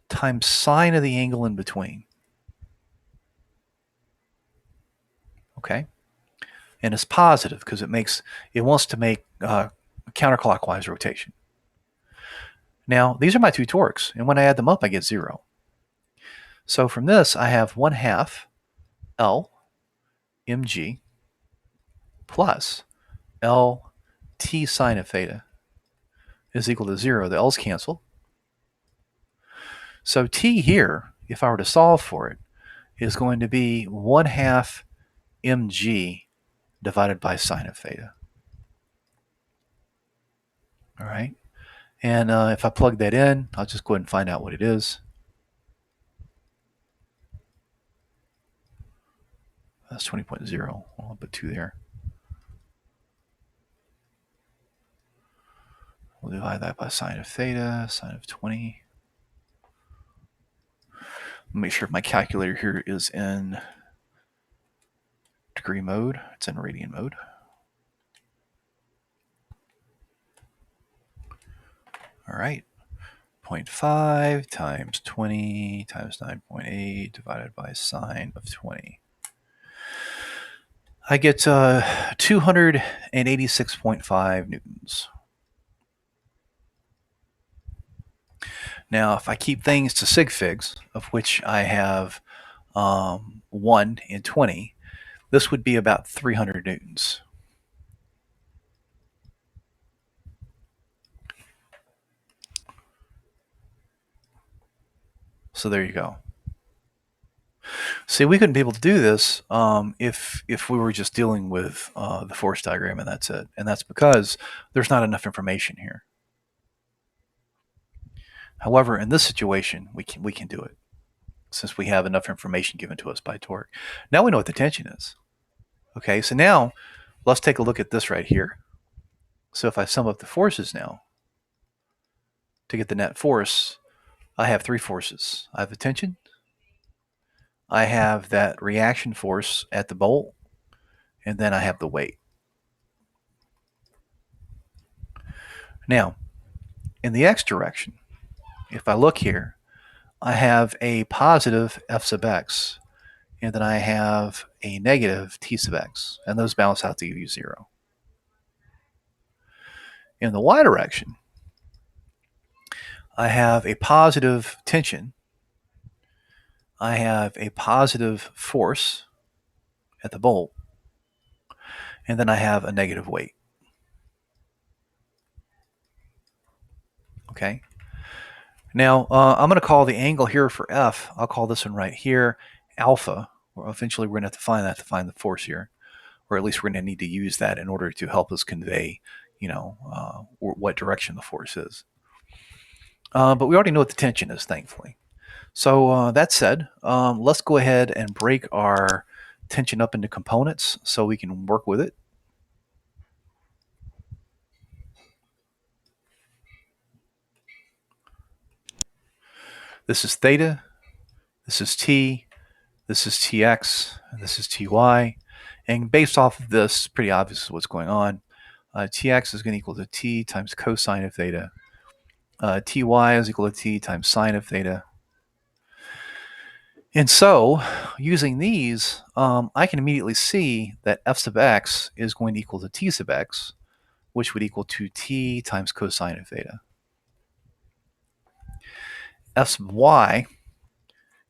times sine of the angle in between. Okay? And it's positive because it wants to make counterclockwise rotation. Now, these are my two torques, and when I add them up, I get 0. So from this, I have 1/2 L mg plus L t sine of theta is equal to 0. The L's cancel. So t here, if I were to solve for it, is going to be 1/2 mg divided by sine of theta. All right. And if I plug that in, I'll just go ahead and find out what it is. That's 20.0. I'll put 2 there. We'll divide that by sine of theta, sine of 20. Make sure my calculator here is in degree mode. It's in radian mode. All right. 0.5 times 20 times 9.8 divided by sine of 20. I get 286.5 newtons. Now, if I keep things to sig figs, of which I have 1 and 20, this would be about 300 newtons. So there you go. See, we couldn't be able to do this if we were just dealing with the force diagram and that's it. And that's because there's not enough information here. However, in this situation, we can do it since we have enough information given to us by torque. Now we know what the tension is. Okay, so now let's take a look at this right here. So if I sum up the forces now, to get the net force, I have three forces. I have the tension, I have that reaction force at the bolt, and then I have the weight. Now, in the x direction, if I look here, I have a positive f sub x, and then I have a negative t sub x, and those balance out to give you 0. In the y direction, I have a positive tension, I have a positive force at the bolt, and then I have a negative weight. Okay. Now, I'm going to call the angle here for F, I'll call this one right here alpha, or eventually we're going to have to find that to find the force here, or at least we're going to need to use that in order to help us convey, what direction the force is. But we already know what the tension is, thankfully. So that said, let's go ahead and break our tension up into components so we can work with it. This is theta, this is t, this is tx, and this is ty. And based off of this, it's pretty obvious what's going on. Tx is going to equal to t times cosine of theta. Ty is equal to t times sine of theta. And so, using these, I can immediately see that f sub x is going to equal to t sub x, which would equal to t times cosine of theta. F sub y,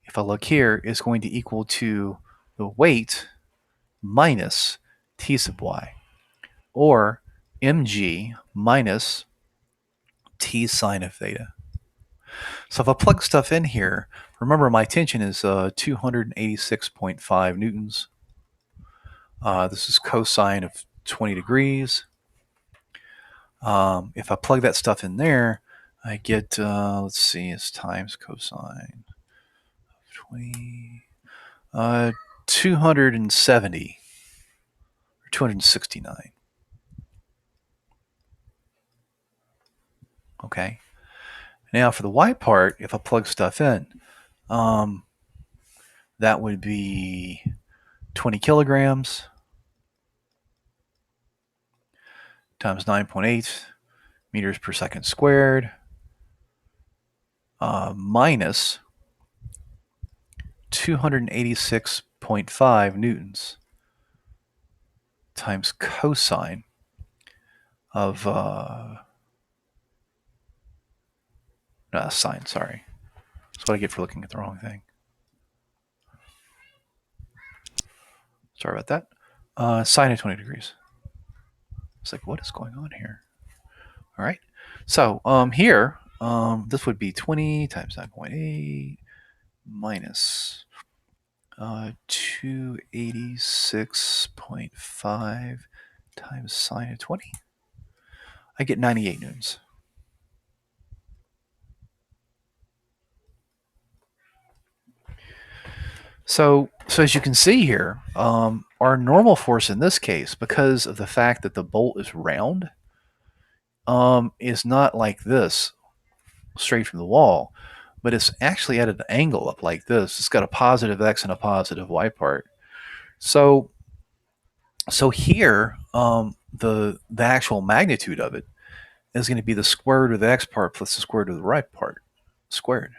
if I look here, is going to equal to the weight minus t sub y, or mg minus t sine of theta. So if I plug stuff in here, remember my tension is 286.5 newtons. This is cosine of 20 degrees. If I plug that stuff in there, I get, let's see, it's times cosine of 20, 270 or 269. Okay. Now for the y part, if I plug stuff in, that would be 20 kilograms times 9.8 meters per second squared minus 286.5 newtons times cosine of sine, sorry. That's what I get for looking at the wrong thing. Sorry about that. Sine of 20 degrees. It's like, what is going on here? All right. So here, this would be 20 times 9.8 minus 286.5 times sine of 20. I get 98 newtons. So as you can see here, our normal force in this case, because of the fact that the bolt is round, is not like this, straight from the wall, but it's actually at an angle up like this. It's got a positive x and a positive y part. So here, the actual magnitude of it is going to be the square root of the x part plus the square root of the y part squared.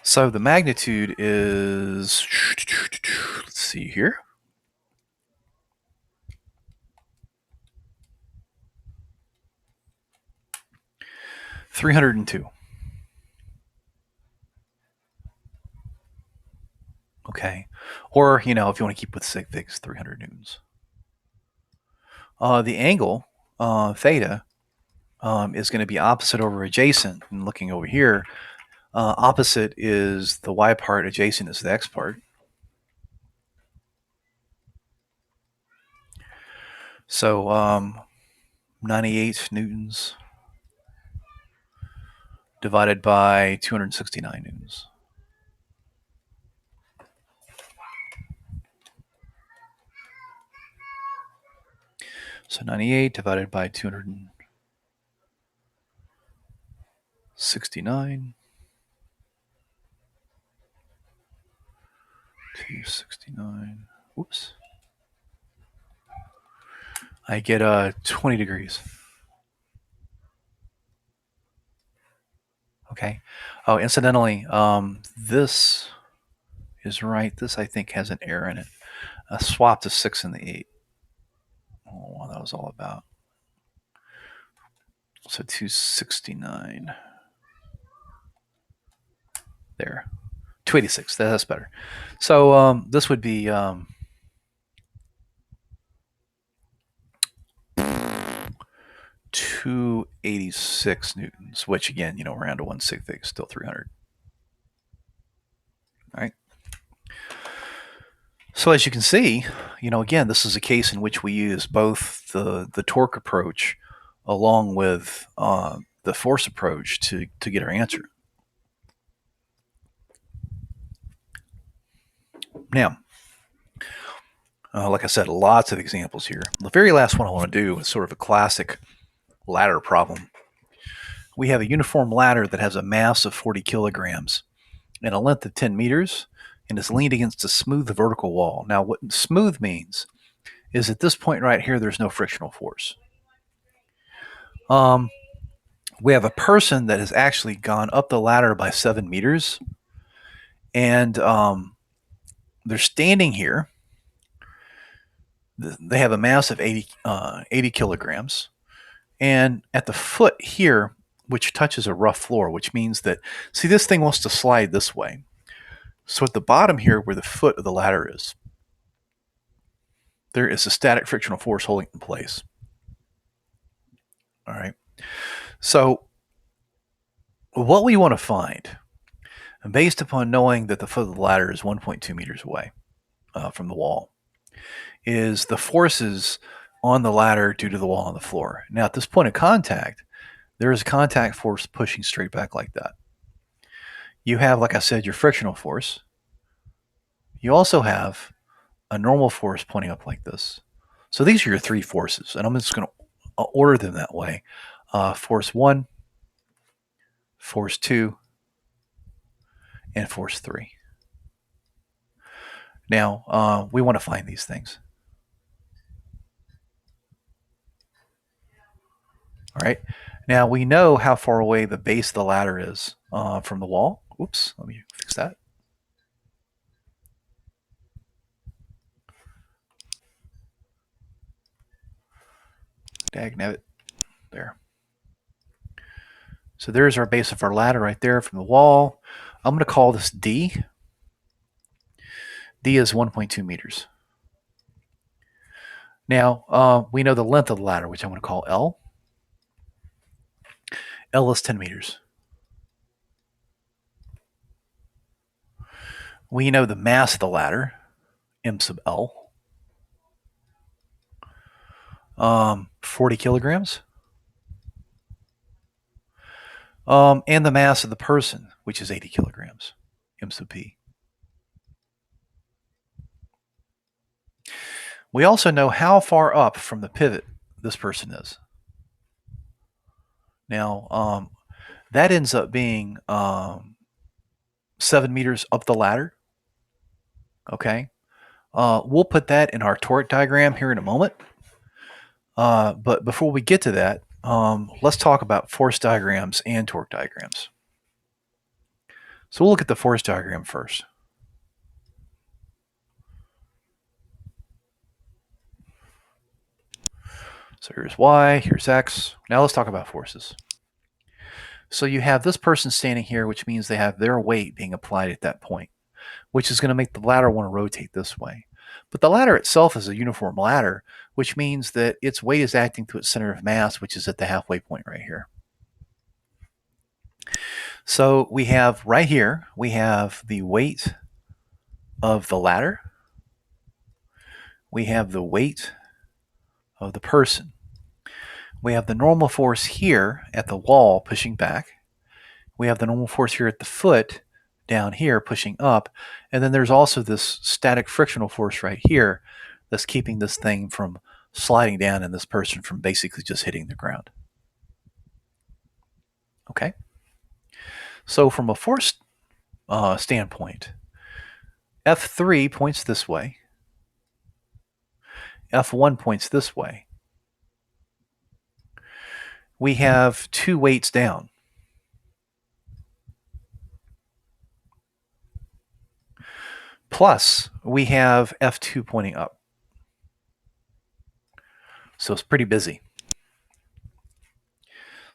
So the magnitude is, let's see here, 302. Okay, or if you want to keep with sig figs, 300 newtons. The angle theta is going to be opposite over adjacent. And looking over here, opposite is the y part, adjacent is the x part. So 98 newtons divided by 269 newtons. So 98 divided by 269. 269. Whoops. I get 20 degrees. Okay. Oh, incidentally, this is right. This, I think, has an error in it. I swapped the 6 and the 8. Oh, what that was all about. So 269. There. 286. That's better. So this would be 286 newtons, which again, around to 1/6 is still 300. All right. So as you can see, again, this is a case in which we use both the torque approach along with the force approach to get our answer. Now, like I said, lots of examples here. The very last one I want to do is sort of a classic ladder problem. We have a uniform ladder that has a mass of 40 kilograms and a length of 10 meters and is leaned against a smooth vertical wall. Now, what smooth means is at this point right here, there's no frictional force. We have a person that has actually gone up the ladder by 7 meters, and they're standing here. They have a mass of 80 kilograms, and at the foot here, which touches a rough floor, which means that, see, this thing wants to slide this way. So at the bottom here, where the foot of the ladder is, there is a static frictional force holding it in place. All right. So what we want to find, based upon knowing that the foot of the ladder is 1.2 meters away from the wall, is the forces on the ladder due to the wall on the floor. Now, at this point of contact, there is a contact force pushing straight back like that. You have, like I said, your frictional force. You also have a normal force pointing up like this. So these are your three forces, and I'm just going to order them that way. Force 1, force 2, and force 3. Now, we want to find these things. All right. Now, we know how far away the base of the ladder is from the wall. Oops, let me fix that. Dagnabbit. There. So there's our base of our ladder right there from the wall. I'm going to call this D. D is 1.2 meters. Now, we know the length of the ladder, which I'm going to call L. L is 10 meters. We know the mass of the ladder, M sub L. 40 kilograms. And the mass of the person, which is 80 kilograms, M sub P. We also know how far up from the pivot this person is. Now, that ends up being 7 meters up the ladder. Okay. We'll put that in our torque diagram here in a moment. But before we get to that, let's talk about force diagrams and torque diagrams. So we'll look at the force diagram first. So here's Y, here's X. Now let's talk about forces. So you have this person standing here, which means they have their weight being applied at that point, which is going to make the ladder want to rotate this way. But the ladder itself is a uniform ladder, which means that its weight is acting to its center of mass, which is at the halfway point right here. So we have right here, we have the weight of the ladder. We have the weight of the person. We have the normal force here at the wall pushing back. We have the normal force here at the foot down here pushing up. And then there's also this static frictional force right here that's keeping this thing from sliding down and this person from basically just hitting the ground. Okay? So from a force standpoint, F3 points this way, F1 points this way. We have two weights down. Plus, we have F2 pointing up. So it's pretty busy.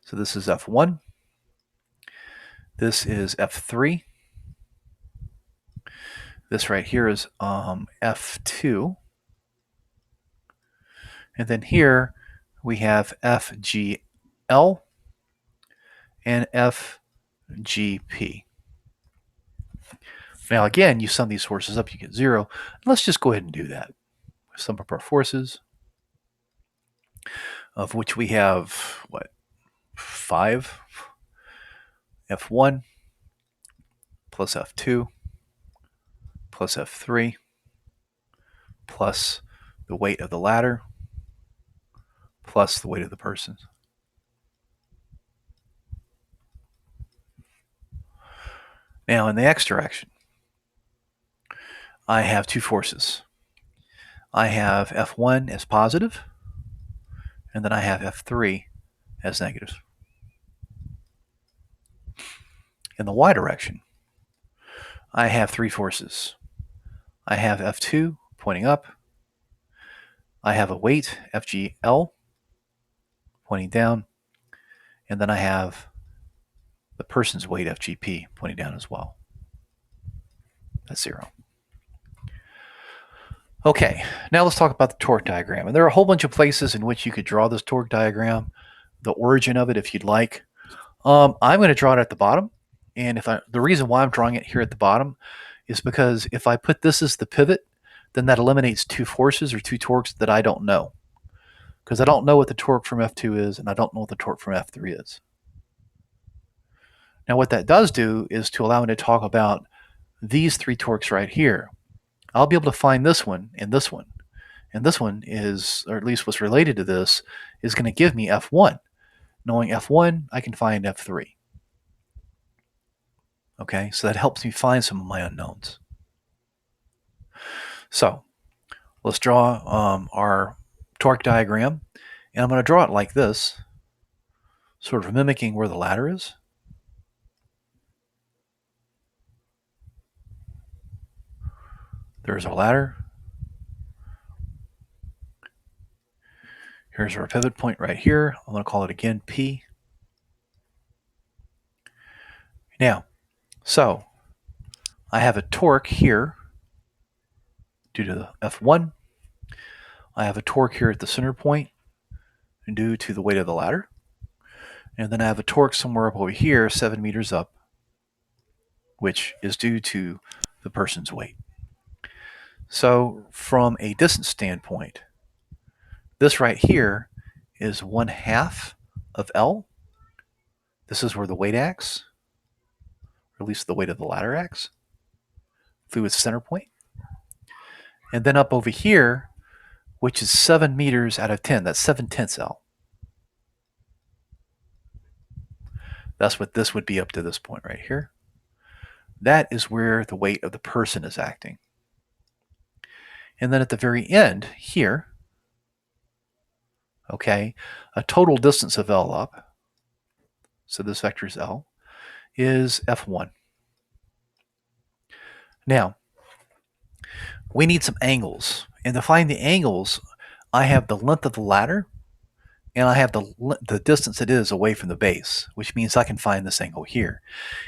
So this is F1. This is F3. This right here is F2. And then here we have FGL and FGP. Now again, you sum these forces up, you get 0. Let's just go ahead and do that. Sum up our forces, of which we have, what, 5? F1 plus F2 plus F3 plus the weight of the ladder plus the weight of the person. Now in the x direction, I have two forces. I have F1 as positive, and then I have F3 as negative. In the y direction, I have three forces. I have F2 pointing up. I have a weight, FGL, pointing down. And then I have the person's weight, FGP, pointing down as well. That's 0. Okay, now let's talk about the torque diagram. And there are a whole bunch of places in which you could draw this torque diagram, the origin of it if you'd like. I'm going to draw it at the bottom. And the reason why I'm drawing it here at the bottom is because if I put this as the pivot, then that eliminates two forces or two torques that I don't know. Because I don't know what the torque from F2 is, and I don't know what the torque from F3 is. Now what that does do is to allow me to talk about these three torques right here. I'll be able to find this one and this one. And this one is, or at least what's related to this, is going to give me F1. Knowing F1, I can find F3. Okay, so that helps me find some of my unknowns. So let's draw our torque diagram. And I'm going to draw it like this, sort of mimicking where the ladder is. There's our ladder. Here's our pivot point right here. I'm going to call it again P. Now, so I have a torque here due to the F1. I have a torque here at the center point due to the weight of the ladder. And then I have a torque somewhere up over here, 7 meters up, which is due to the person's weight. So from a distance standpoint, this right here is 1/2 of L. This is where the weight acts, or at least the weight of the ladder acts, through its center point. And then up over here, which is 7 meters out of 10, that's 7/10 L. That's what this would be up to this point right here. That is where the weight of the person is acting. And then at the very end here, okay, a total distance of L up, so this vector is L, is F1. Now, we need some angles. And to find the angles, I have the length of the ladder, and I have the distance it is away from the base, which means I can find this angle here.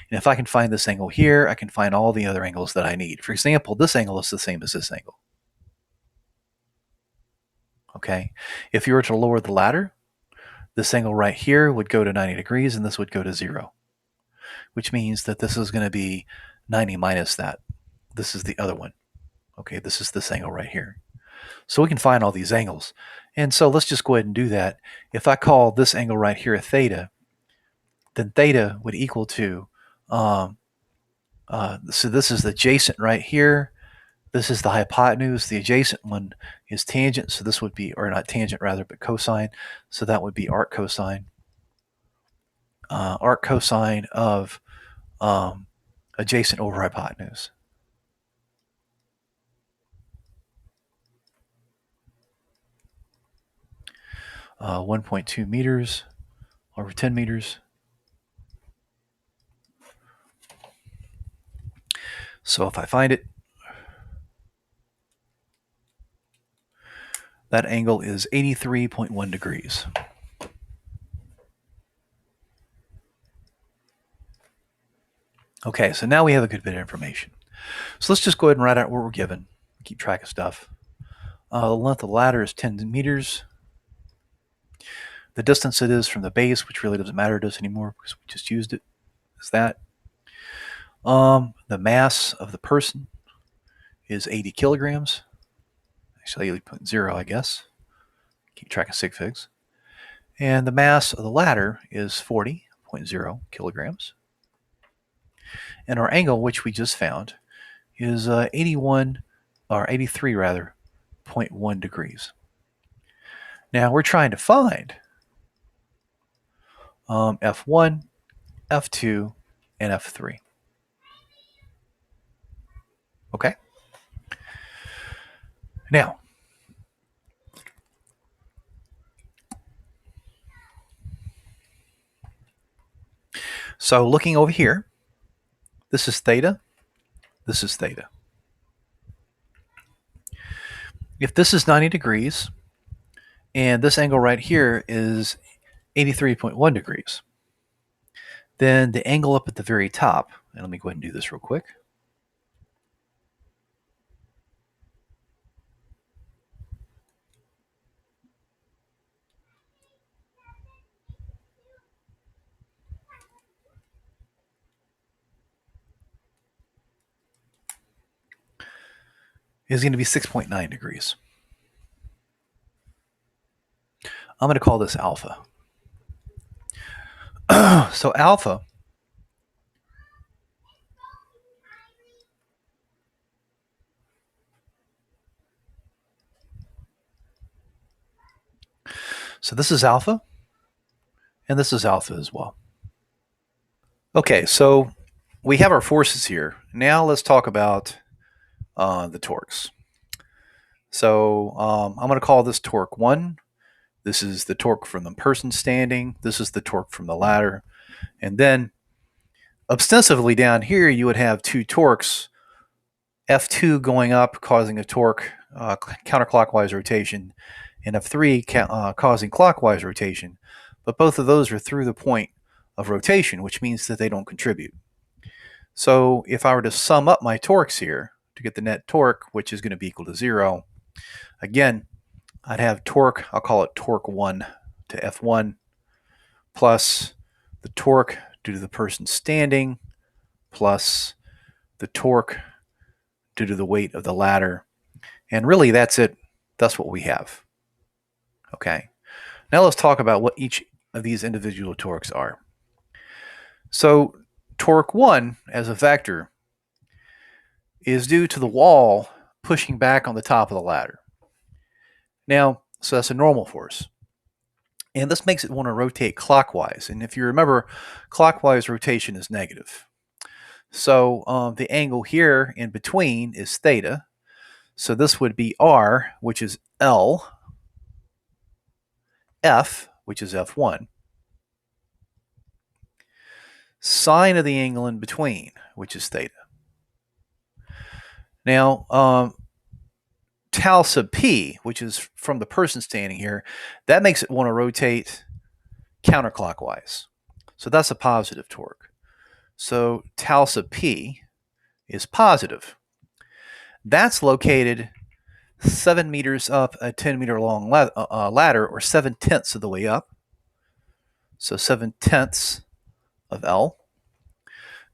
And if I can find this angle here, I can find all the other angles that I need. For example, this angle is the same as this angle. Okay, if you were to lower the ladder, this angle right here would go to 90 degrees and this would go to 0, which means that this is going to be 90 minus that. This is the other one. Okay, this is this angle right here. So we can find all these angles. And so let's just go ahead and do that. If I call this angle right here theta, then theta would equal to, so this is the adjacent right here. This is the hypotenuse. The adjacent one is tangent, so this would be, or not tangent rather, but cosine. So that would be arc cosine. Arc cosine of adjacent over hypotenuse. Uh, 1.2 meters over 10 meters. So if I find it, that angle is 83.1 degrees. Okay, so now we have a good bit of information. So let's just go ahead and write out what we're given. Keep track of stuff. The length of the ladder is 10 meters. The distance it is from the base, which really doesn't matter to us anymore because we just used it, is that. The mass of the person is 80 kilograms. Actually, 80.0, I guess. Keep track of sig figs. And the mass of the ladder is 40.0 kilograms. And our angle, which we just found, is 81, or 83 rather, 0.1 degrees. Now we're trying to find F1, F2, and F3. Okay? Now, so looking over here, this is theta, this is theta. If this is 90 degrees, and this angle right here is 83.1 degrees, then the angle up at the very top, and let me go ahead and do this real quick. Is going to be 6.9 degrees. I'm going to call this alpha. So alpha So this is alpha, and this is alpha as well. Okay, so we have our forces here. Now let's talk about the torques. So I'm going to call this torque 1. This is the torque from the person standing. This is the torque from the ladder. And then ostensibly down here, you would have two torques, F2 going up, causing a torque counterclockwise rotation, and F3 causing clockwise rotation. But both of those are through the point of rotation, which means that they don't contribute. So if I were to sum up my torques here to get the net torque, which is going to be equal to 0, again, I'd have torque, I'll call it torque 1 to F1, plus the torque due to the person standing, plus the torque due to the weight of the ladder. And really, that's it. That's what we have. Okay. Now let's talk about what each of these individual torques are. So torque 1 as a vector is due to the wall pushing back on the top of the ladder. Now, so that's a normal force. And this makes it want to rotate clockwise. And if you remember, clockwise rotation is negative. So the angle here in between is theta. So this would be R, which is L, F, which is F1, sine of the angle in between, which is theta. Now, tau sub p, which is from the person standing here, that makes it want to rotate counterclockwise. So that's a positive torque. So tau sub p is positive. That's located 7 meters up a 10 meter long ladder, or 7/10 of the way up. So 7/10 of L.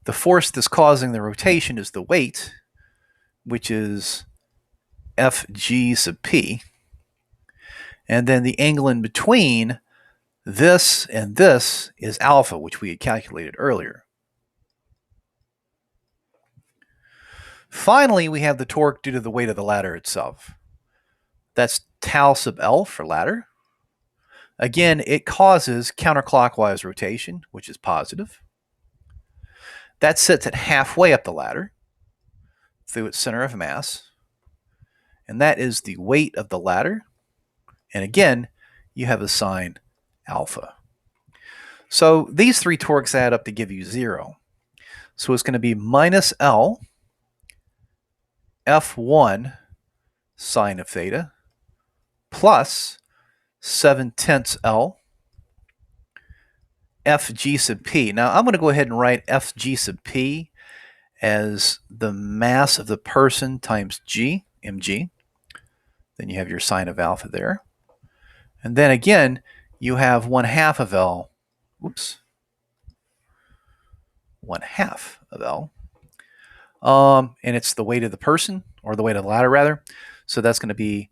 The force that's causing the rotation is the weight, which is Fg sub p. And then the angle in between this and this is alpha, which we had calculated earlier. Finally, we have the torque due to the weight of the ladder itself. That's tau sub L for ladder. Again, it causes counterclockwise rotation, which is positive. That sits at halfway up the ladder through its center of mass. And that is the weight of the ladder. And again, you have a sign alpha. So these three torques add up to give you 0. So it's going to be minus L F1 sine of theta plus 7/10 L Fg sub p. Now I'm going to go ahead and write Fg sub p as the mass of the person times g, mg. Then you have your sine of alpha there. And then again, you have 1/2 of L, whoops, 1/2 of L. And it's the weight of the person, or the weight of the ladder rather. So that's going to be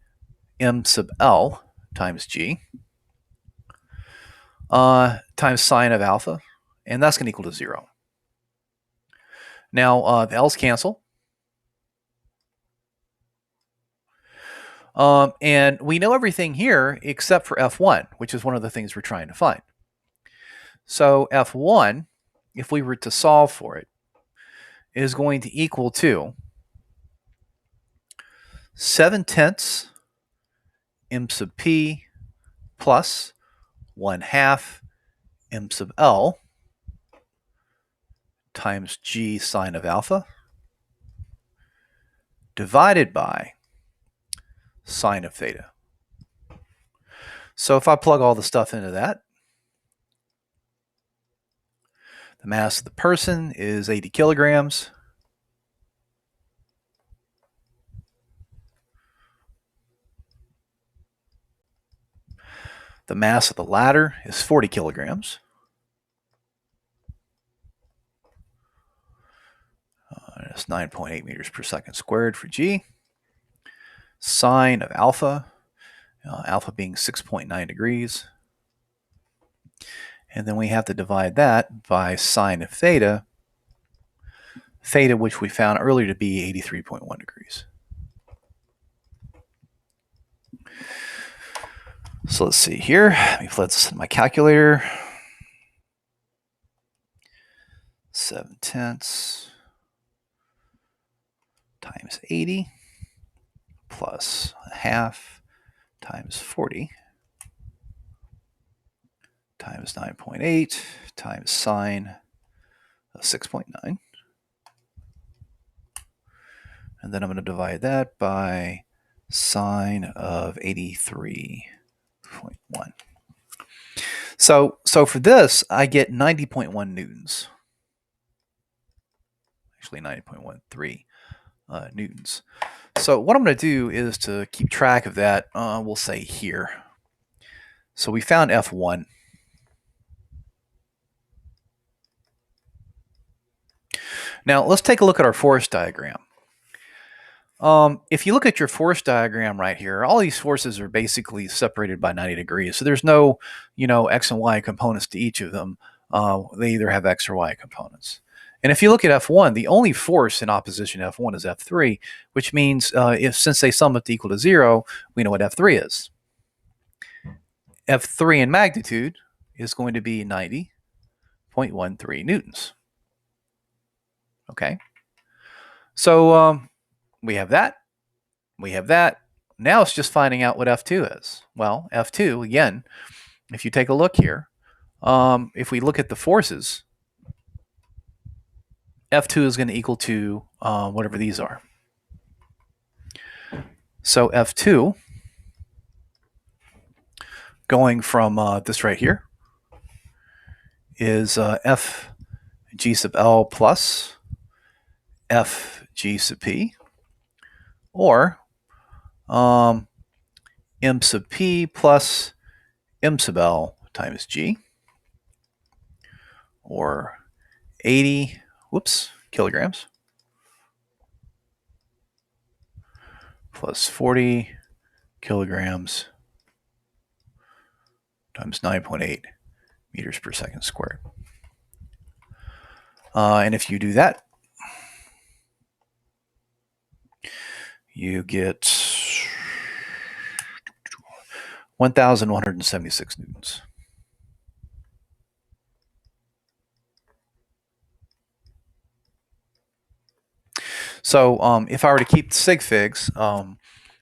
m sub L times g times sine of alpha, and that's going to equal to 0. Now the L's cancel. And we know everything here except for F1, which is one of the things we're trying to find. So F1, if we were to solve for it, is going to equal to 7/10 m sub p plus 1/2 m sub L times g sine of alpha divided by sine of theta. So if I plug all the stuff into that, the mass of the person is 80 kilograms. The mass of the ladder is 40 kilograms. That's 9.8 meters per second squared for g. Sine of alpha, alpha being 6.9 degrees. And then we have to divide that by sine of theta, theta which we found earlier to be 83.1 degrees. So let's see here. Let me put this in my calculator. 7/10 times 80 plus 1/2 times 40 times 9.8 times sine of 6.9. And then I'm going to divide that by sine of 83.1. So for this, I get 90.1 newtons. Actually 90.13 newtons. So what I'm going to do is to keep track of that, we'll say here. So we found F1. Now let's take a look at our force diagram. If you look at your force diagram right here, all these forces are basically separated by 90 degrees. So there's no, X and Y components to each of them. They either have X or Y components. And if you look at F1, the only force in opposition to F1 is F3, which means since they sum up to equal to 0, we know what F3 is. F3 in magnitude is going to be 90.13 newtons. Okay. So we have that. We have that. Now it's just finding out what F2 is. Well, F2, again, if you take a look here, if we look at the forces, F2 is going to equal to whatever these are. So F2, going from this right here, is Fg sub L plus Fg sub P, or m sub P plus m sub L times G, or 80 kilograms plus 40 kilograms times 9.8 meters per second squared. And if you do that, you get 1,176 newtons. So if I were to keep the sig figs, I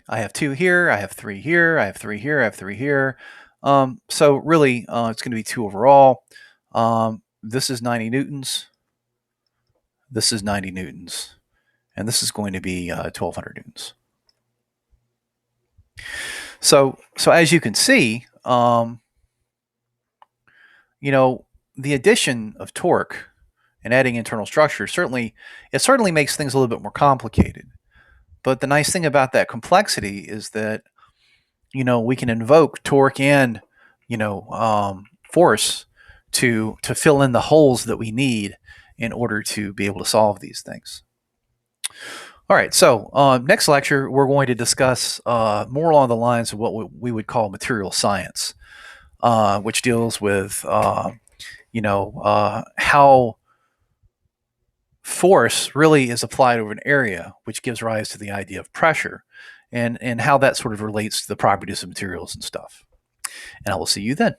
have 2 here, I have 3 here, I have 3 here, I have 3 here. So really, it's going to be 2 overall. This is 90 newtons. This is 90 newtons. And this is going to be 1,200 newtons. So as you can see, you know, the addition of torque and adding internal structure certainly makes things a little bit more complicated. But the nice thing about that complexity is that, we can invoke torque and, force to fill in the holes that we need in order to be able to solve these things. All right, so next lecture, we're going to discuss more along the lines of what we would call material science, which deals with, how force really is applied over an area, which gives rise to the idea of pressure, and how that sort of relates to the properties of materials and stuff. And I will see you then.